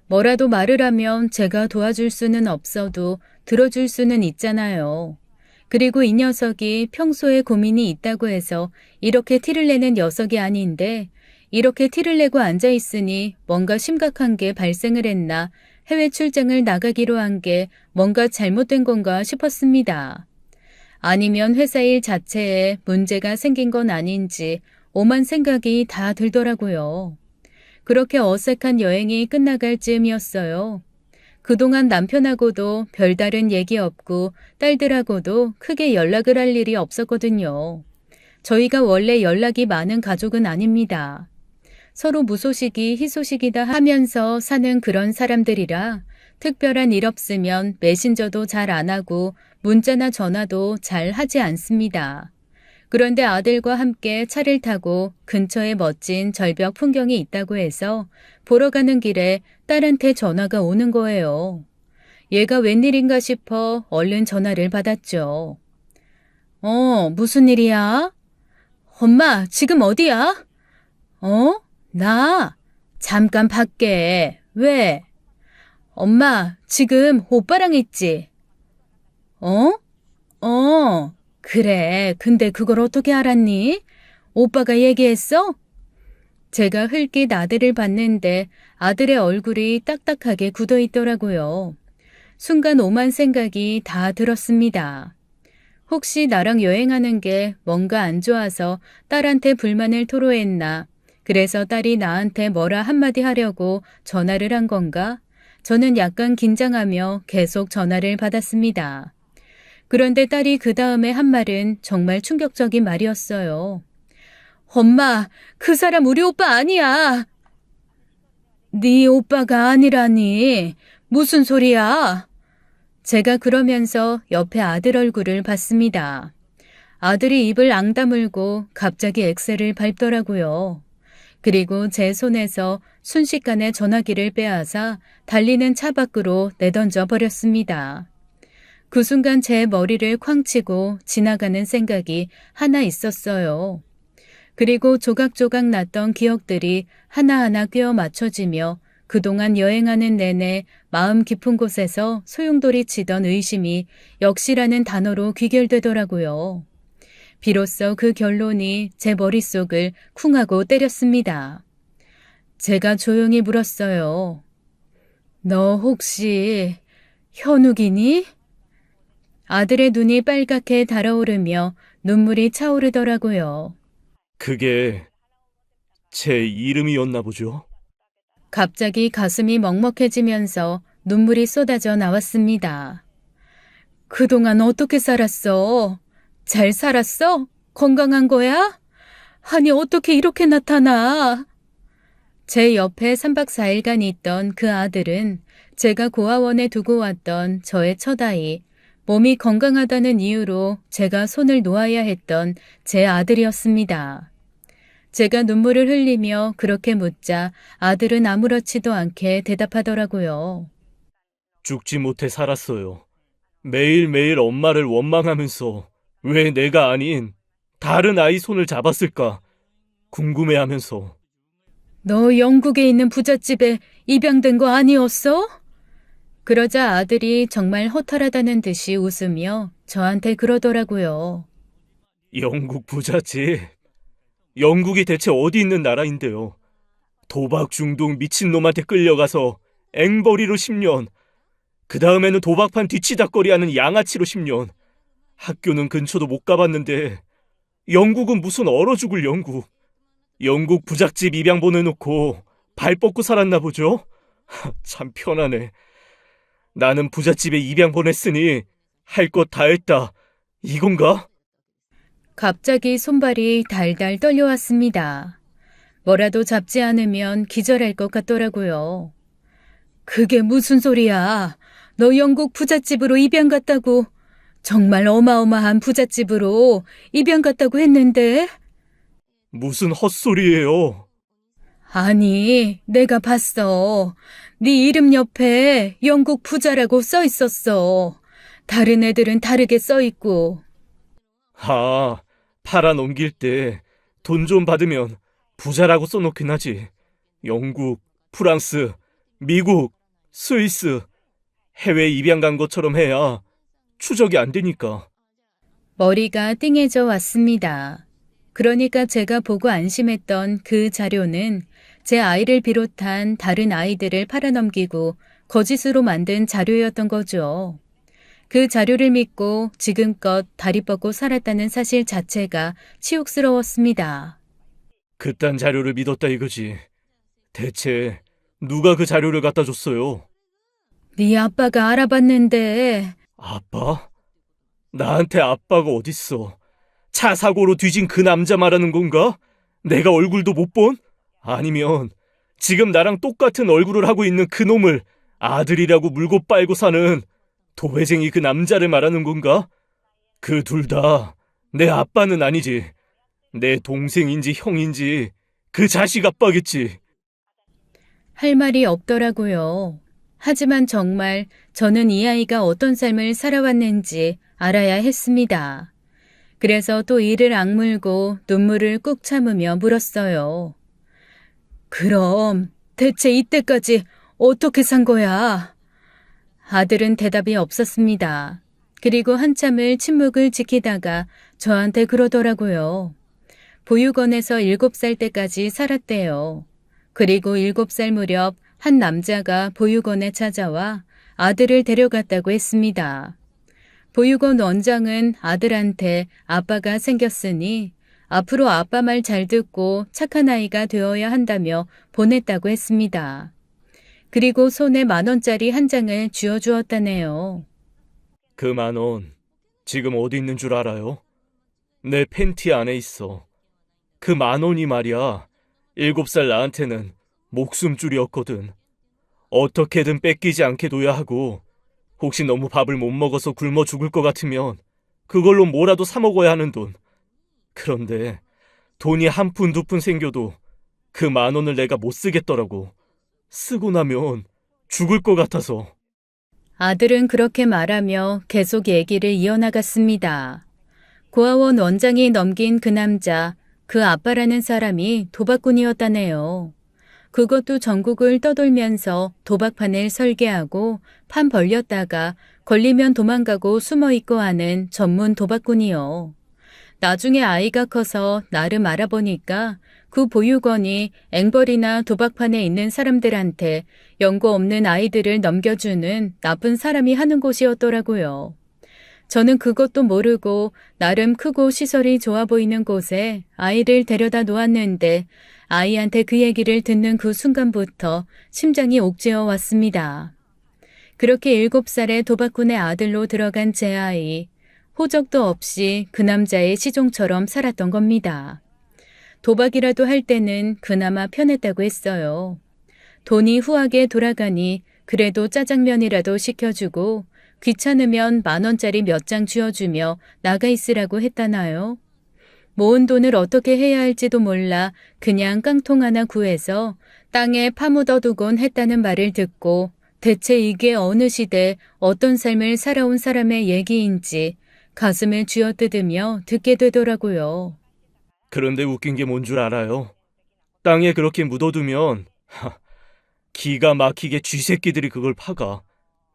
A: 뭐라도 말을 하면 제가 도와줄 수는 없어도 들어줄 수는 있잖아요. 그리고 이 녀석이 평소에 고민이 있다고 해서 이렇게 티를 내는 녀석이 아닌데 이렇게 티를 내고 앉아 있으니 뭔가 심각한 게 발생을 했나 해외 출장을 나가기로 한 게 뭔가 잘못된 건가 싶었습니다. 아니면 회사 일 자체에 문제가 생긴 건 아닌지 오만 생각이 다 들더라고요. 그렇게 어색한 여행이 끝나갈 즈음이었어요. 그동안 남편하고도 별다른 얘기 없고 딸들하고도 크게 연락을 할 일이 없었거든요. 저희가 원래 연락이 많은 가족은 아닙니다. 서로 무소식이 희소식이다 하면서 사는 그런 사람들이라 특별한 일 없으면 메신저도 잘 안 하고 문자나 전화도 잘 하지 않습니다. 그런데 아들과 함께 차를 타고 근처에 멋진 절벽 풍경이 있다고 해서 보러 가는 길에 딸한테 전화가 오는 거예요. 얘가 웬일인가 싶어 얼른 전화를 받았죠. 무슨 일이야? 엄마, 지금 어디야? 나? 잠깐 밖에. 왜? 엄마, 지금 오빠랑 있지? 그래. 근데 그걸 어떻게 알았니? 오빠가 얘기했어? 제가 흘낏 아들을 봤는데 아들의 얼굴이 딱딱하게 굳어 있더라고요. 순간 오만 생각이 다 들었습니다. 혹시 나랑 여행하는 게 뭔가 안 좋아서 딸한테 불만을 토로했나? 그래서 딸이 나한테 뭐라 한마디 하려고 전화를 한 건가? 저는 약간 긴장하며 계속 전화를 받았습니다. 그런데 딸이 그 다음에 한 말은 정말 충격적인 말이었어요. 엄마, 그 사람 우리 오빠 아니야. 네 오빠가 아니라니. 무슨 소리야? 제가 그러면서 옆에 아들 얼굴을 봤습니다. 아들이 입을 앙 다물고 갑자기 엑셀을 밟더라고요. 그리고 제 손에서 순식간에 전화기를 빼앗아 달리는 차 밖으로 내던져 버렸습니다. 그 순간 제 머리를 쾅 치고 지나가는 생각이 하나 있었어요. 그리고 조각조각 났던 기억들이 하나하나 꿰어 맞춰지며 그동안 여행하는 내내 마음 깊은 곳에서 소용돌이 치던 의심이 역시라는 단어로 귀결되더라고요. 비로소 그 결론이 제 머릿속을 쿵하고 때렸습니다. 제가 조용히 물었어요. 너 혹시 현욱이니? 아들의 눈이 빨갛게 달아오르며 눈물이 차오르더라고요.
B: 그게 제 이름이었나 보죠.
A: 갑자기 가슴이 먹먹해지면서 눈물이 쏟아져 나왔습니다. 그동안 어떻게 살았어? 잘 살았어? 건강한 거야? 아니, 어떻게 이렇게 나타나? 제 옆에 3박 4일간 있던 그 아들은 제가 고아원에 두고 왔던 저의 첫아이, 몸이 건강하다는 이유로 제가 손을 놓아야 했던 제 아들이었습니다. 제가 눈물을 흘리며 그렇게 묻자 아들은 아무렇지도 않게 대답하더라고요.
B: 죽지 못해 살았어요. 매일매일 엄마를 원망하면서 왜 내가 아닌 다른 아이 손을 잡았을까 궁금해하면서.
A: 너 영국에 있는 부잣집에 입양된 거 아니었어? 그러자 아들이 정말 허탈하다는 듯이 웃으며 저한테 그러더라고요.
B: 영국 부잣집. 영국이 대체 어디 있는 나라인데요. 도박 중독 미친놈한테 끌려가서 앵벌이로 10년. 그 다음에는 도박판 뒤치다꺼리하는 양아치로 10년. 학교는 근처도 못 가봤는데 영국은 무슨 얼어 죽을 영국. 영국 부잣집 입양 보내놓고 발 뻗고 살았나 보죠? 참 편하네. 나는 부잣집에 입양 보냈으니 할 것 다 했다. 이건가?
A: 갑자기 손발이 달달 떨려왔습니다. 뭐라도 잡지 않으면 기절할 것 같더라고요. 그게 무슨 소리야? 너 영국 부잣집으로 입양 갔다고. 정말 어마어마한 부잣집으로 입양 갔다고 했는데?
B: 무슨 헛소리예요.
A: 아니, 내가 봤어. 네 이름 옆에 영국 부자라고 써 있었어. 다른 애들은 다르게 써 있고.
B: 아, 팔아넘길 때 돈 좀 받으면 부자라고 써놓긴 하지. 영국, 프랑스, 미국, 스위스, 해외 입양 간 것처럼 해야 추적이 안 되니까.
A: 머리가 띵해져 왔습니다. 그러니까 제가 보고 안심했던 그 자료는 제 아이를 비롯한 다른 아이들을 팔아넘기고 거짓으로 만든 자료였던 거죠. 그 자료를 믿고 지금껏 다리 뻗고 살았다는 사실 자체가 치욕스러웠습니다.
B: 그딴 자료를 믿었다 이거지. 대체 누가 그 자료를 갖다 줬어요?
A: 네 아빠가 알아봤는데.
B: 아빠? 나한테 아빠가 어딨어? 차 사고로 뒤진 그 남자 말하는 건가? 내가 얼굴도 못 본? 아니면 지금 나랑 똑같은 얼굴을 하고 있는 그 놈을 아들이라고 물고 빨고 사는 도회쟁이 그 남자를 말하는 건가? 그 둘 다 내 아빠는 아니지. 내 동생인지 형인지 그 자식 아빠겠지.
A: 할 말이 없더라고요. 하지만 정말 저는 이 아이가 어떤 삶을 살아왔는지 알아야 했습니다. 그래서 또 이를 악물고 눈물을 꾹 참으며 물었어요. 그럼 대체 이때까지 어떻게 산 거야? 아들은 대답이 없었습니다. 그리고 한참을 침묵을 지키다가 저한테 그러더라고요. 보육원에서 7살 때까지 살았대요. 그리고 7살 무렵 한 남자가 보육원에 찾아와 아들을 데려갔다고 했습니다. 보육원 원장은 아들한테 아빠가 생겼으니 앞으로 아빠 말 잘 듣고 착한 아이가 되어야 한다며 보냈다고 했습니다. 그리고 손에 10,000원짜리 한 장을 쥐어주었다네요.
B: 그 10,000원 지금 어디 있는 줄 알아요? 내 팬티 안에 있어. 그 10,000원이 말이야. 7살 나한테는 목숨줄이었거든. 어떻게든 뺏기지 않게 둬야 하고 혹시 너무 밥을 못 먹어서 굶어 죽을 것 같으면 그걸로 뭐라도 사 먹어야 하는 돈. 그런데 돈이 한 푼 두 푼 생겨도 그 10,000원을 내가 못 쓰겠더라고. 쓰고 나면 죽을 것 같아서.
A: 아들은 그렇게 말하며 계속 얘기를 이어나갔습니다. 고아원 원장이 넘긴 그 남자, 그 아빠라는 사람이 도박꾼이었다네요. 그것도 전국을 떠돌면서 도박판을 설계하고 판 벌렸다가 걸리면 도망가고 숨어있고 하는 전문 도박꾼이요. 나중에 아이가 커서 나름 알아보니까 그 보육원이 앵벌이나 도박판에 있는 사람들한테 연고 없는 아이들을 넘겨주는 나쁜 사람이 하는 곳이었더라고요. 저는 그것도 모르고 나름 크고 시설이 좋아 보이는 곳에 아이를 데려다 놓았는데 아이한테 그 얘기를 듣는 그 순간부터 심장이 옥죄어 왔습니다. 그렇게 7살의 도박꾼의 아들로 들어간 제 아이, 호적도 없이 그 남자의 시종처럼 살았던 겁니다. 도박이라도 할 때는 그나마 편했다고 했어요. 돈이 후하게 돌아가니 그래도 짜장면이라도 시켜주고 귀찮으면 10,000원짜리 몇 장 쥐어주며 나가 있으라고 했다나요? 모은 돈을 어떻게 해야 할지도 몰라 그냥 깡통 하나 구해서 땅에 파묻어두곤 했다는 말을 듣고 대체 이게 어느 시대 어떤 삶을 살아온 사람의 얘기인지 가슴을 쥐어뜯으며 듣게 되더라고요.
B: 그런데 웃긴 게 뭔 줄 알아요? 땅에 그렇게 묻어두면 기가 막히게 쥐새끼들이 그걸 파가.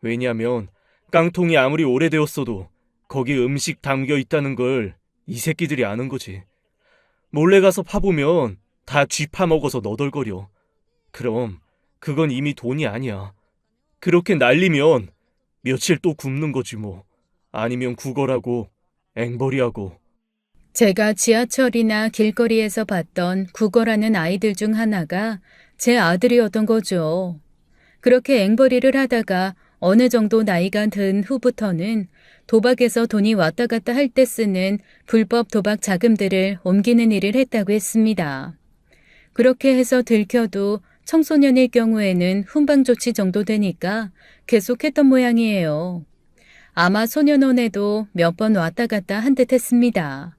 B: 왜냐면 깡통이 아무리 오래되었어도 거기 음식 담겨 있다는 걸 이 새끼들이 아는 거지. 몰래 가서 파보면 다 쥐 파먹어서 너덜거려. 그럼 그건 이미 돈이 아니야. 그렇게 날리면 며칠 또 굶는 거지 뭐. 아니면 구걸하고 앵벌이하고.
A: 제가 지하철이나 길거리에서 봤던 구걸하는 아이들 중 하나가 제 아들이었던 거죠. 그렇게 앵벌이를 하다가 어느 정도 나이가 든 후부터는 도박에서 돈이 왔다 갔다 할 때 쓰는 불법 도박 자금들을 옮기는 일을 했다고 했습니다. 그렇게 해서 들켜도 청소년일 경우에는 훈방 조치 정도 되니까 계속했던 모양이에요. 아마 소년원에도 몇 번 왔다 갔다 한 듯 했습니다.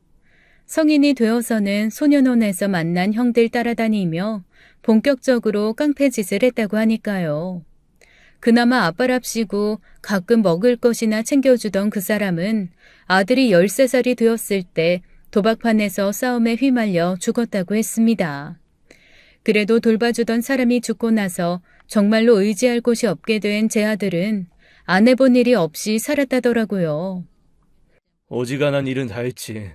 A: 성인이 되어서는 소년원에서 만난 형들 따라다니며 본격적으로 깡패짓을 했다고 하니까요. 그나마 아빠랍시고 가끔 먹을 것이나 챙겨주던 그 사람은 아들이 13살이 되었을 때 도박판에서 싸움에 휘말려 죽었다고 했습니다. 그래도 돌봐주던 사람이 죽고 나서 정말로 의지할 곳이 없게 된 제 아들은 안 해본 일이 없이 살았다더라고요.
B: 어지간한 일은 다 했지.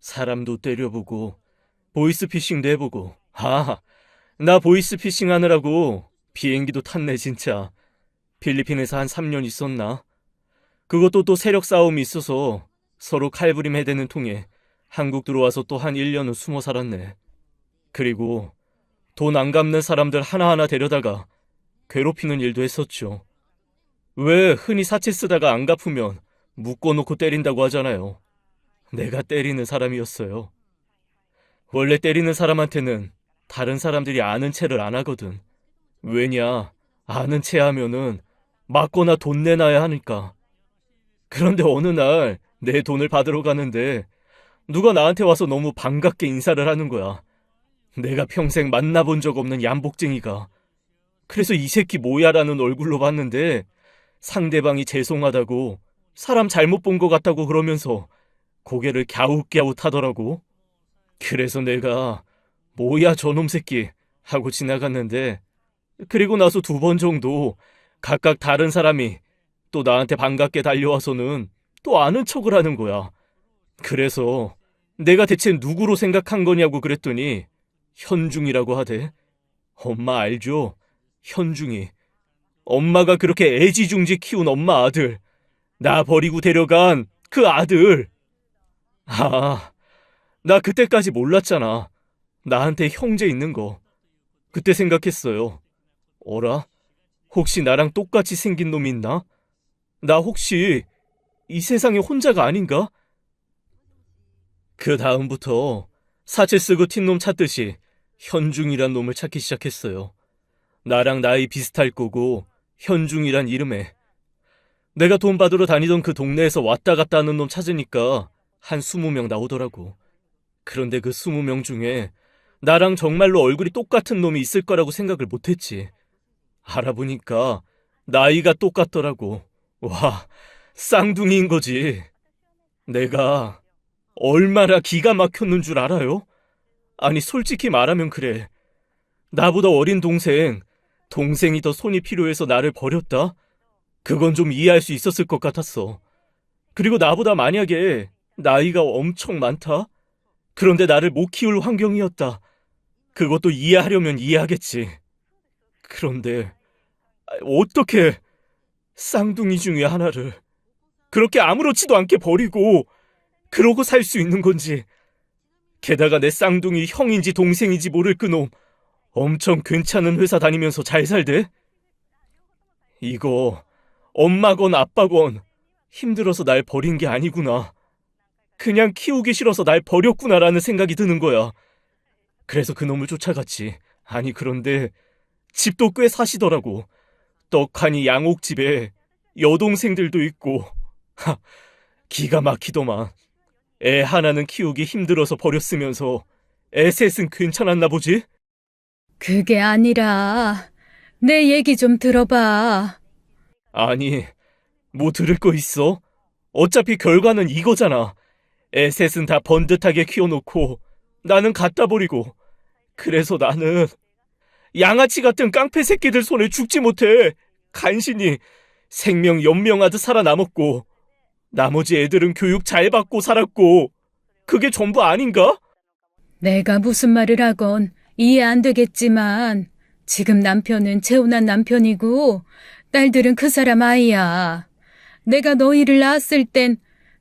B: 사람도 때려보고 보이스피싱도 해보고. 나 보이스피싱 하느라고 비행기도 탔네 진짜. 필리핀에서 한 3년 있었나? 그것도 또 세력 싸움이 있어서 서로 칼부림 해대는 통에 한국 들어와서 또 한 1년은 숨어 살았네. 그리고 돈 안 갚는 사람들 하나하나 데려다가 괴롭히는 일도 했었죠. 왜 흔히 사채 쓰다가 안 갚으면 묶어놓고 때린다고 하잖아요. 내가 때리는 사람이었어요. 원래 때리는 사람한테는 다른 사람들이 아는 체를 안 하거든. 왜냐, 아는 체 하면은 맞거나 돈 내놔야 하니까. 그런데 어느 날 내 돈을 받으러 가는데 누가 나한테 와서 너무 반갑게 인사를 하는 거야. 내가 평생 만나본 적 없는 얌복쟁이가. 그래서 이 새끼 뭐야라는 얼굴로 봤는데 상대방이 죄송하다고 사람 잘못 본 것 같다고 그러면서 고개를 갸웃갸웃하더라고. 그래서 내가 뭐야 저놈 새끼 하고 지나갔는데 그리고 나서 2번 정도 각각 다른 사람이 또 나한테 반갑게 달려와서는 또 아는 척을 하는 거야. 그래서 내가 대체 누구로 생각한 거냐고 그랬더니 현중이라고 하대. 엄마 알죠? 현중이. 엄마가 그렇게 애지중지 키운 엄마 아들. 나 버리고 데려간 그 아들. 나 그때까지 몰랐잖아. 나한테 형제 있는 거. 그때 생각했어요. 어라? 혹시 나랑 똑같이 생긴 놈 있나? 나 혹시 이 세상에 혼자가 아닌가? 그 다음부터 사채 쓰고 튄 놈 찾듯이 현중이란 놈을 찾기 시작했어요. 나랑 나이 비슷할 거고 현중이란 이름에. 내가 돈 받으러 다니던 그 동네에서 왔다 갔다 하는 놈 찾으니까 한 20명 나오더라고. 그런데 그 20명 중에 나랑 정말로 얼굴이 똑같은 놈이 있을 거라고 생각을 못했지. 알아보니까 나이가 똑같더라고. 와, 쌍둥이인 거지. 내가 얼마나 기가 막혔는 줄 알아요? 아니, 솔직히 말하면 그래. 나보다 어린 동생이 더 손이 필요해서 나를 버렸다? 그건 좀 이해할 수 있었을 것 같았어. 그리고 나보다 만약에 나이가 엄청 많다? 그런데 나를 못 키울 환경이었다. 그것도 이해하려면 이해하겠지. 그런데 어떻게 쌍둥이 중에 하나를 그렇게 아무렇지도 않게 버리고 그러고 살 수 있는 건지. 게다가 내 쌍둥이 형인지 동생인지 모를 그놈 엄청 괜찮은 회사 다니면서 잘 살대? 이거 엄마건 아빠건 힘들어서 날 버린 게 아니구나. 그냥 키우기 싫어서 날 버렸구나라는 생각이 드는 거야. 그래서 그놈을 쫓아갔지. 아니, 그런데 집도 꽤 사시더라고. 떡하니 양옥집에 여동생들도 있고. 기가 막히더만. 애 하나는 키우기 힘들어서 버렸으면서 애 셋은 괜찮았나 보지?
A: 그게 아니라 내 얘기 좀 들어봐.
B: 아니, 뭐 들을 거 있어? 어차피 결과는 이거잖아. 애 셋은 다 번듯하게 키워놓고 나는 갖다 버리고. 그래서 나는 양아치 같은 깡패 새끼들 손에 죽지 못해 간신히 생명 연명하듯 살아남았고, 나머지 애들은 교육 잘 받고 살았고, 그게 전부 아닌가?
A: 내가 무슨 말을 하건 이해 안 되겠지만 지금 남편은 재혼한 남편이고 딸들은 그 사람 아이야. 내가 너희를 낳았을 땐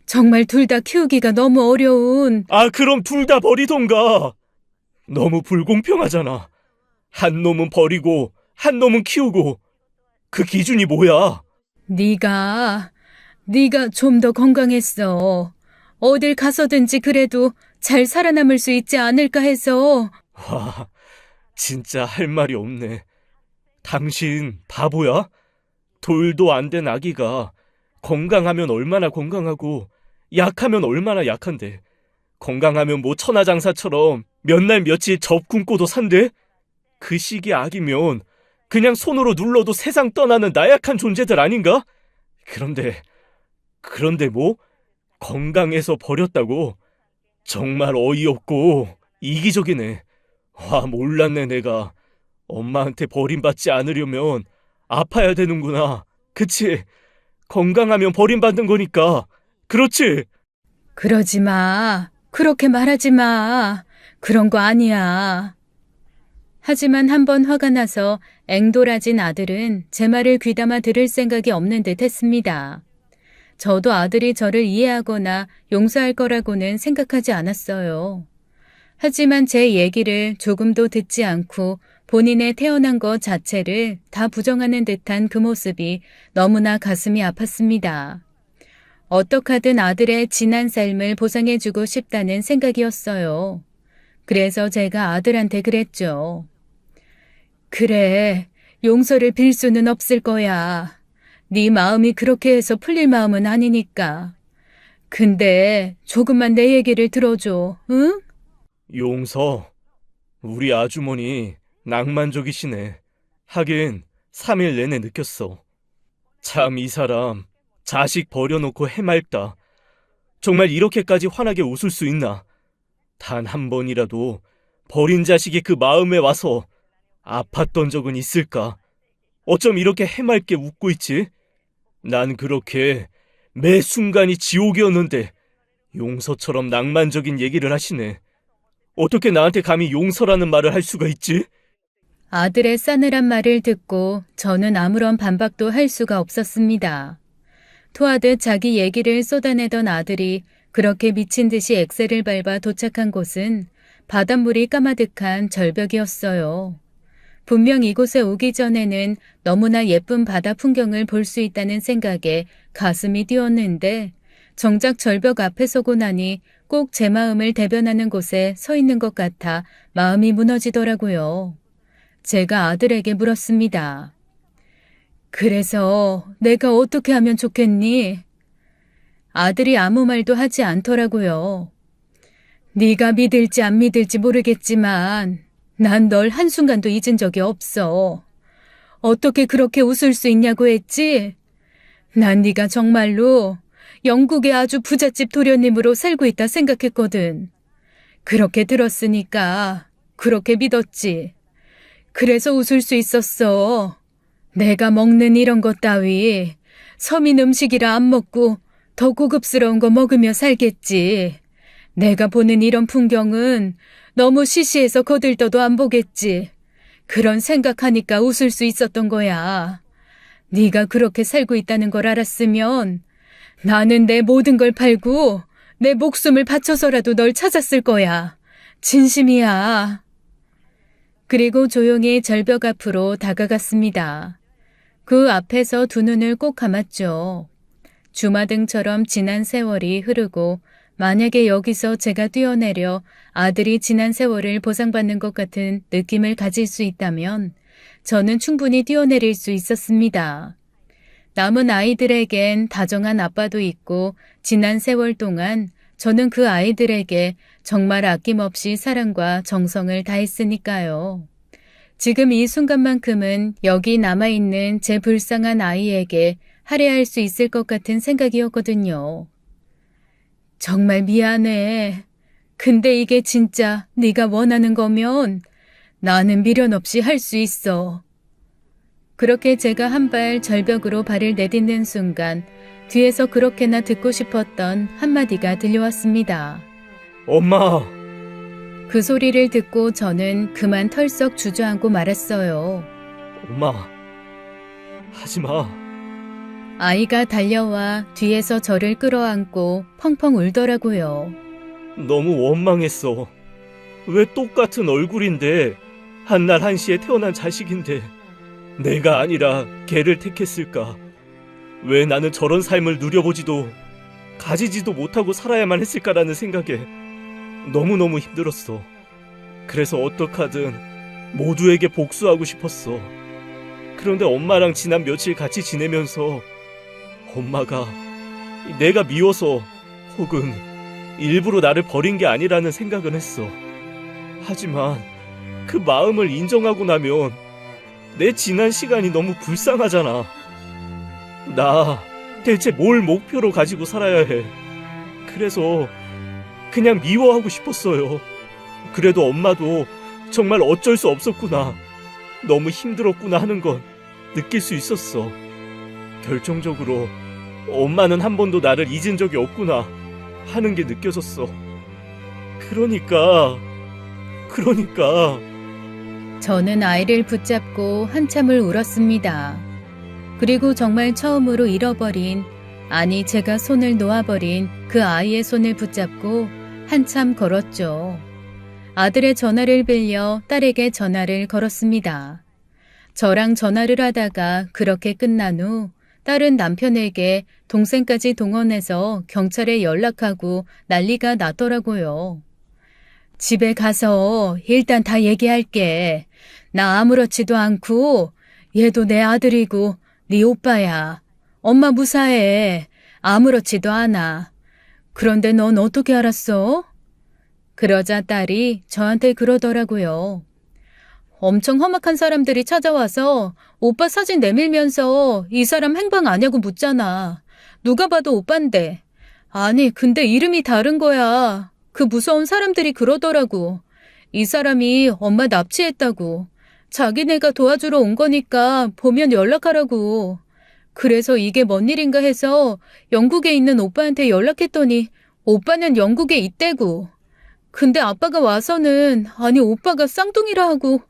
A: 정말 둘 다 키우기가 너무 어려운.
B: 아, 그럼 둘 다 버리던가. 너무 불공평하잖아. 한 놈은 버리고 한 놈은 키우고. 그 기준이 뭐야?
A: 네가 좀 더 건강했어. 어딜 가서든지 그래도 잘 살아남을 수 있지 않을까 해서.
B: 와, 진짜 할 말이 없네. 당신 바보야? 돌도 안 된 아기가 건강하면 얼마나 건강하고 약하면 얼마나 약한데. 건강하면 뭐 천하장사처럼 몇 날 며칠 접 굶고도 산대? 그 시기 아기면 그냥 손으로 눌러도 세상 떠나는 나약한 존재들 아닌가? 그런데 뭐? 건강해서 버렸다고? 정말 어이없고 이기적이네. 와, 몰랐네 내가. 엄마한테 버림받지 않으려면 아파야 되는구나. 그치? 건강하면 버림받는 거니까. 그렇지?
A: 그러지 마. 그렇게 말하지 마. 그런 거 아니야. 하지만 한번 화가 나서 앵돌아진 아들은 제 말을 귀담아 들을 생각이 없는 듯 했습니다. 저도 아들이 저를 이해하거나 용서할 거라고는 생각하지 않았어요. 하지만 제 얘기를 조금도 듣지 않고 본인의 태어난 것 자체를 다 부정하는 듯한 그 모습이 너무나 가슴이 아팠습니다. 어떡하든 아들의 지난 삶을 보상해주고 싶다는 생각이었어요. 그래서 제가 아들한테 그랬죠. 그래, 용서를 빌 수는 없을 거야. 네 마음이 그렇게 해서 풀릴 마음은 아니니까. 근데 조금만 내 얘기를 들어줘, 응?
B: 용서. 우리 아주머니 낭만적이시네. 하긴 3일 내내 느꼈어. 참, 이 사람 자식 버려놓고 해맑다. 정말 이렇게까지 환하게 웃을 수 있나? 단 한 번이라도 버린 자식이 그 마음에 와서 아팠던 적은 있을까? 어쩜 이렇게 해맑게 웃고 있지? 난 그렇게 매 순간이 지옥이었는데 용서처럼 낭만적인 얘기를 하시네. 어떻게 나한테 감히 용서라는 말을 할 수가 있지?
A: 아들의 싸늘한 말을 듣고 저는 아무런 반박도 할 수가 없었습니다. 토하듯 자기 얘기를 쏟아내던 아들이 그렇게 미친 듯이 엑셀을 밟아 도착한 곳은 바닷물이 까마득한 절벽이었어요. 분명 이곳에 오기 전에는 너무나 예쁜 바다 풍경을 볼 수 있다는 생각에 가슴이 뛰었는데 정작 절벽 앞에 서고 나니 꼭 제 마음을 대변하는 곳에 서 있는 것 같아 마음이 무너지더라고요. 제가 아들에게 물었습니다. 그래서 내가 어떻게 하면 좋겠니? 아들이 아무 말도 하지 않더라고요. 네가 믿을지 안 믿을지 모르겠지만 난 널 한순간도 잊은 적이 없어. 어떻게 그렇게 웃을 수 있냐고 했지? 난 네가 정말로 영국의 아주 부잣집 도련님으로 살고 있다 생각했거든. 그렇게 들었으니까 그렇게 믿었지. 그래서 웃을 수 있었어. 내가 먹는 이런 것 따위 서민 음식이라 안 먹고 더 고급스러운 거 먹으며 살겠지. 내가 보는 이런 풍경은 너무 시시해서 거들떠도 안 보겠지. 그런 생각하니까 웃을 수 있었던 거야. 네가 그렇게 살고 있다는 걸 알았으면 나는 내 모든 걸 팔고 내 목숨을 바쳐서라도 널 찾았을 거야. 진심이야. 그리고 조용히 절벽 앞으로 다가갔습니다. 그 앞에서 두 눈을 꼭 감았죠. 주마등처럼 지난 세월이 흐르고 만약에 여기서 제가 뛰어내려 아들이 지난 세월을 보상받는 것 같은 느낌을 가질 수 있다면 저는 충분히 뛰어내릴 수 있었습니다. 남은 아이들에겐 다정한 아빠도 있고 지난 세월 동안 저는 그 아이들에게 정말 아낌없이 사랑과 정성을 다했으니까요. 지금 이 순간만큼은 여기 남아있는 제 불쌍한 아이에게 할애할 수 있을 것 같은 생각이었거든요. 정말 미안해. 근데 이게 진짜 네가 원하는 거면 나는 미련 없이 할 수 있어. 그렇게 제가 한 발 절벽으로 발을 내딛는 순간 뒤에서 그렇게나 듣고 싶었던 한마디가 들려왔습니다.
B: 엄마!
A: 그 소리를 듣고 저는 그만 털썩 주저앉고 말았어요.
B: 엄마! 하지 마.
A: 아이가 달려와 뒤에서 저를 끌어안고 펑펑 울더라고요.
B: 너무 원망했어. 왜 똑같은 얼굴인데 한날 한시에 태어난 자식인데 내가 아니라 걔를 택했을까? 왜 나는 저런 삶을 누려보지도 가지지도 못하고 살아야만 했을까라는 생각에 너무너무 힘들었어. 그래서 어떡하든 모두에게 복수하고 싶었어. 그런데 엄마랑 지난 며칠 같이 지내면서 엄마가 내가 미워서 혹은 일부러 나를 버린 게 아니라는 생각은 했어. 하지만 그 마음을 인정하고 나면 내 지난 시간이 너무 불쌍하잖아. 나 대체 뭘 목표로 가지고 살아야 해. 그래서 그냥 미워하고 싶었어요. 그래도 엄마도 정말 어쩔 수 없었구나. 너무 힘들었구나 하는 건 느낄 수 있었어. 결정적으로 엄마는 한 번도 나를 잊은 적이 없구나 하는 게 느껴졌어. 그러니까
A: 저는 아이를 붙잡고 한참을 울었습니다. 그리고 정말 처음으로 잃어버린, 아니 제가 손을 놓아버린 그 아이의 손을 붙잡고 한참 걸었죠. 아들의 전화를 빌려 딸에게 전화를 걸었습니다. 저랑 전화를 하다가 그렇게 끝난 후 딸은 남편에게 동생까지 동원해서 경찰에 연락하고 난리가 났더라고요. 집에 가서 일단 다 얘기할게. 나 아무렇지도 않고 얘도 내 아들이고 네 오빠야. 엄마 무사해. 아무렇지도 않아. 그런데 넌 어떻게 알았어? 그러자 딸이 저한테 그러더라고요. 엄청 험악한 사람들이 찾아와서 오빠 사진 내밀면서 이 사람 행방 아냐고 묻잖아. 누가 봐도 오빠인데. 아니, 근데 이름이 다른 거야. 그 무서운 사람들이 그러더라고. 이 사람이 엄마 납치했다고. 자기네가 도와주러 온 거니까 보면 연락하라고. 그래서 이게 뭔 일인가 해서 영국에 있는 오빠한테 연락했더니 오빠는 영국에 있대고. 근데 아빠가 와서는 아니 오빠가 쌍둥이라 하고.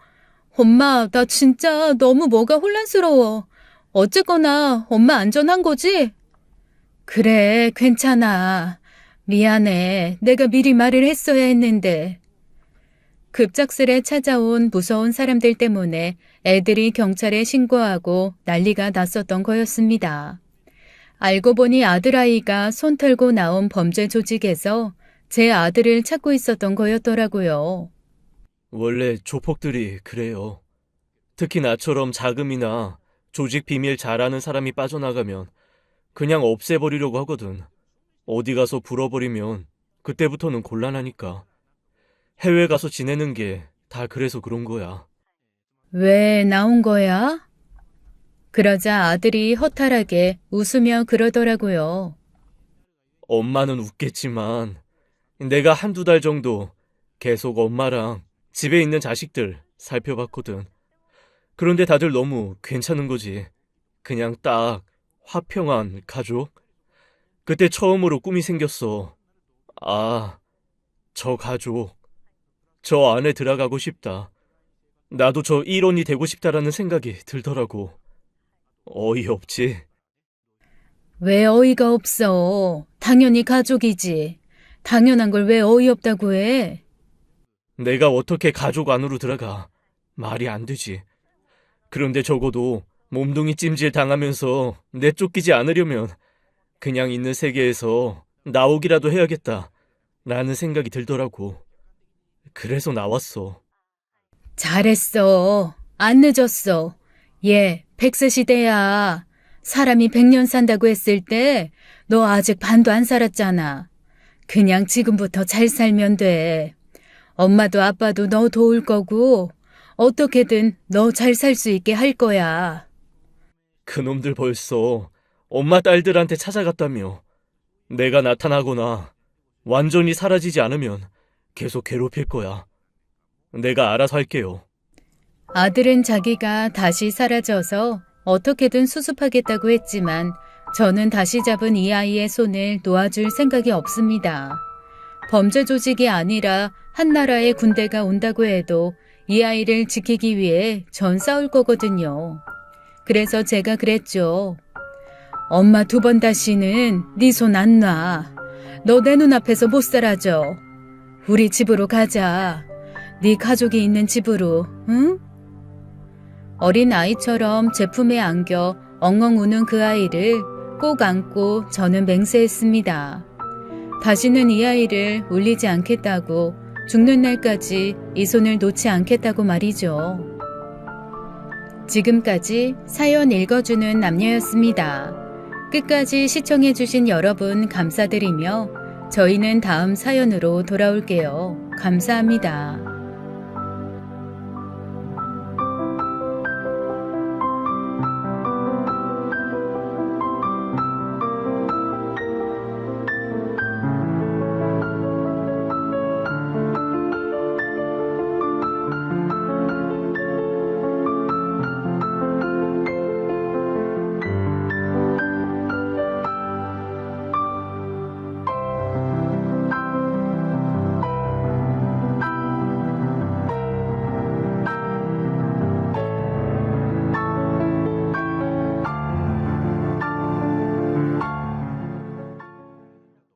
A: 엄마, 나 진짜 너무 뭐가 혼란스러워. 어쨌거나 엄마 안전한 거지? 그래, 괜찮아. 미안해. 내가 미리 말을 했어야 했는데. 급작스레 찾아온 무서운 사람들 때문에 애들이 경찰에 신고하고 난리가 났었던 거였습니다. 알고 보니 아들아이가 손 털고 나온 범죄 조직에서 제 아들을 찾고 있었던 거였더라고요.
B: 원래 조폭들이 그래요. 특히 나처럼 자금이나 조직 비밀 잘 아는 사람이 빠져나가면 그냥 없애버리려고 하거든. 어디 가서 불어버리면 그때부터는 곤란하니까. 해외 가서 지내는 게 다 그래서 그런 거야.
A: 왜 나온 거야? 그러자 아들이 허탈하게 웃으며 그러더라고요.
B: 엄마는 웃겠지만 내가 한두 달 정도 계속 엄마랑 집에 있는 자식들 살펴봤거든. 그런데 다들 너무 괜찮은 거지. 그냥 딱 화평한 가족? 그때 처음으로 꿈이 생겼어. 아, 저 가족. 저 안에 들어가고 싶다. 나도 저 일원이 되고 싶다라는 생각이 들더라고. 어이없지.
A: 왜 어이가 없어? 당연히 가족이지. 당연한 걸 왜 어이없다고 해?
B: 내가 어떻게 가족 안으로 들어가? 말이 안 되지. 그런데 적어도 몸뚱이 찜질 당하면서 내쫓기지 않으려면 그냥 있는 세계에서 나오기라도 해야겠다. 라는 생각이 들더라고. 그래서 나왔어.
A: 잘했어. 안 늦었어. 얘, 100세 시대야. 사람이 100년 산다고 했을 때 너 아직 반도 안 살았잖아. 그냥 지금부터 잘 살면 돼. 엄마도 아빠도 너 도울 거고 어떻게든 너 잘 살 수 있게 할 거야.
B: 그놈들 벌써 엄마 딸들한테 찾아갔다며. 내가 나타나거나 완전히 사라지지 않으면 계속 괴롭힐 거야. 내가 알아서 할게요.
A: 아들은 자기가 다시 사라져서 어떻게든 수습하겠다고 했지만 저는 다시 잡은 이 아이의 손을 놓아줄 생각이 없습니다. 범죄 조직이 아니라 한 나라의 군대가 온다고 해도 이 아이를 지키기 위해 전 싸울 거거든요. 그래서 제가 그랬죠. 엄마 2번 다시는 네 손 안 놔. 너 내 눈앞에서 못 사라져. 우리 집으로 가자. 네 가족이 있는 집으로, 응? 어린 아이처럼 제 품에 안겨 엉엉 우는 그 아이를 꼭 안고 저는 맹세했습니다. 다시는 이 아이를 울리지 않겠다고, 죽는 날까지 이 손을 놓지 않겠다고 말이죠. 지금까지 사연 읽어주는 남녀였습니다. 끝까지 시청해주신 여러분 감사드리며 저희는 다음 사연으로 돌아올게요. 감사합니다.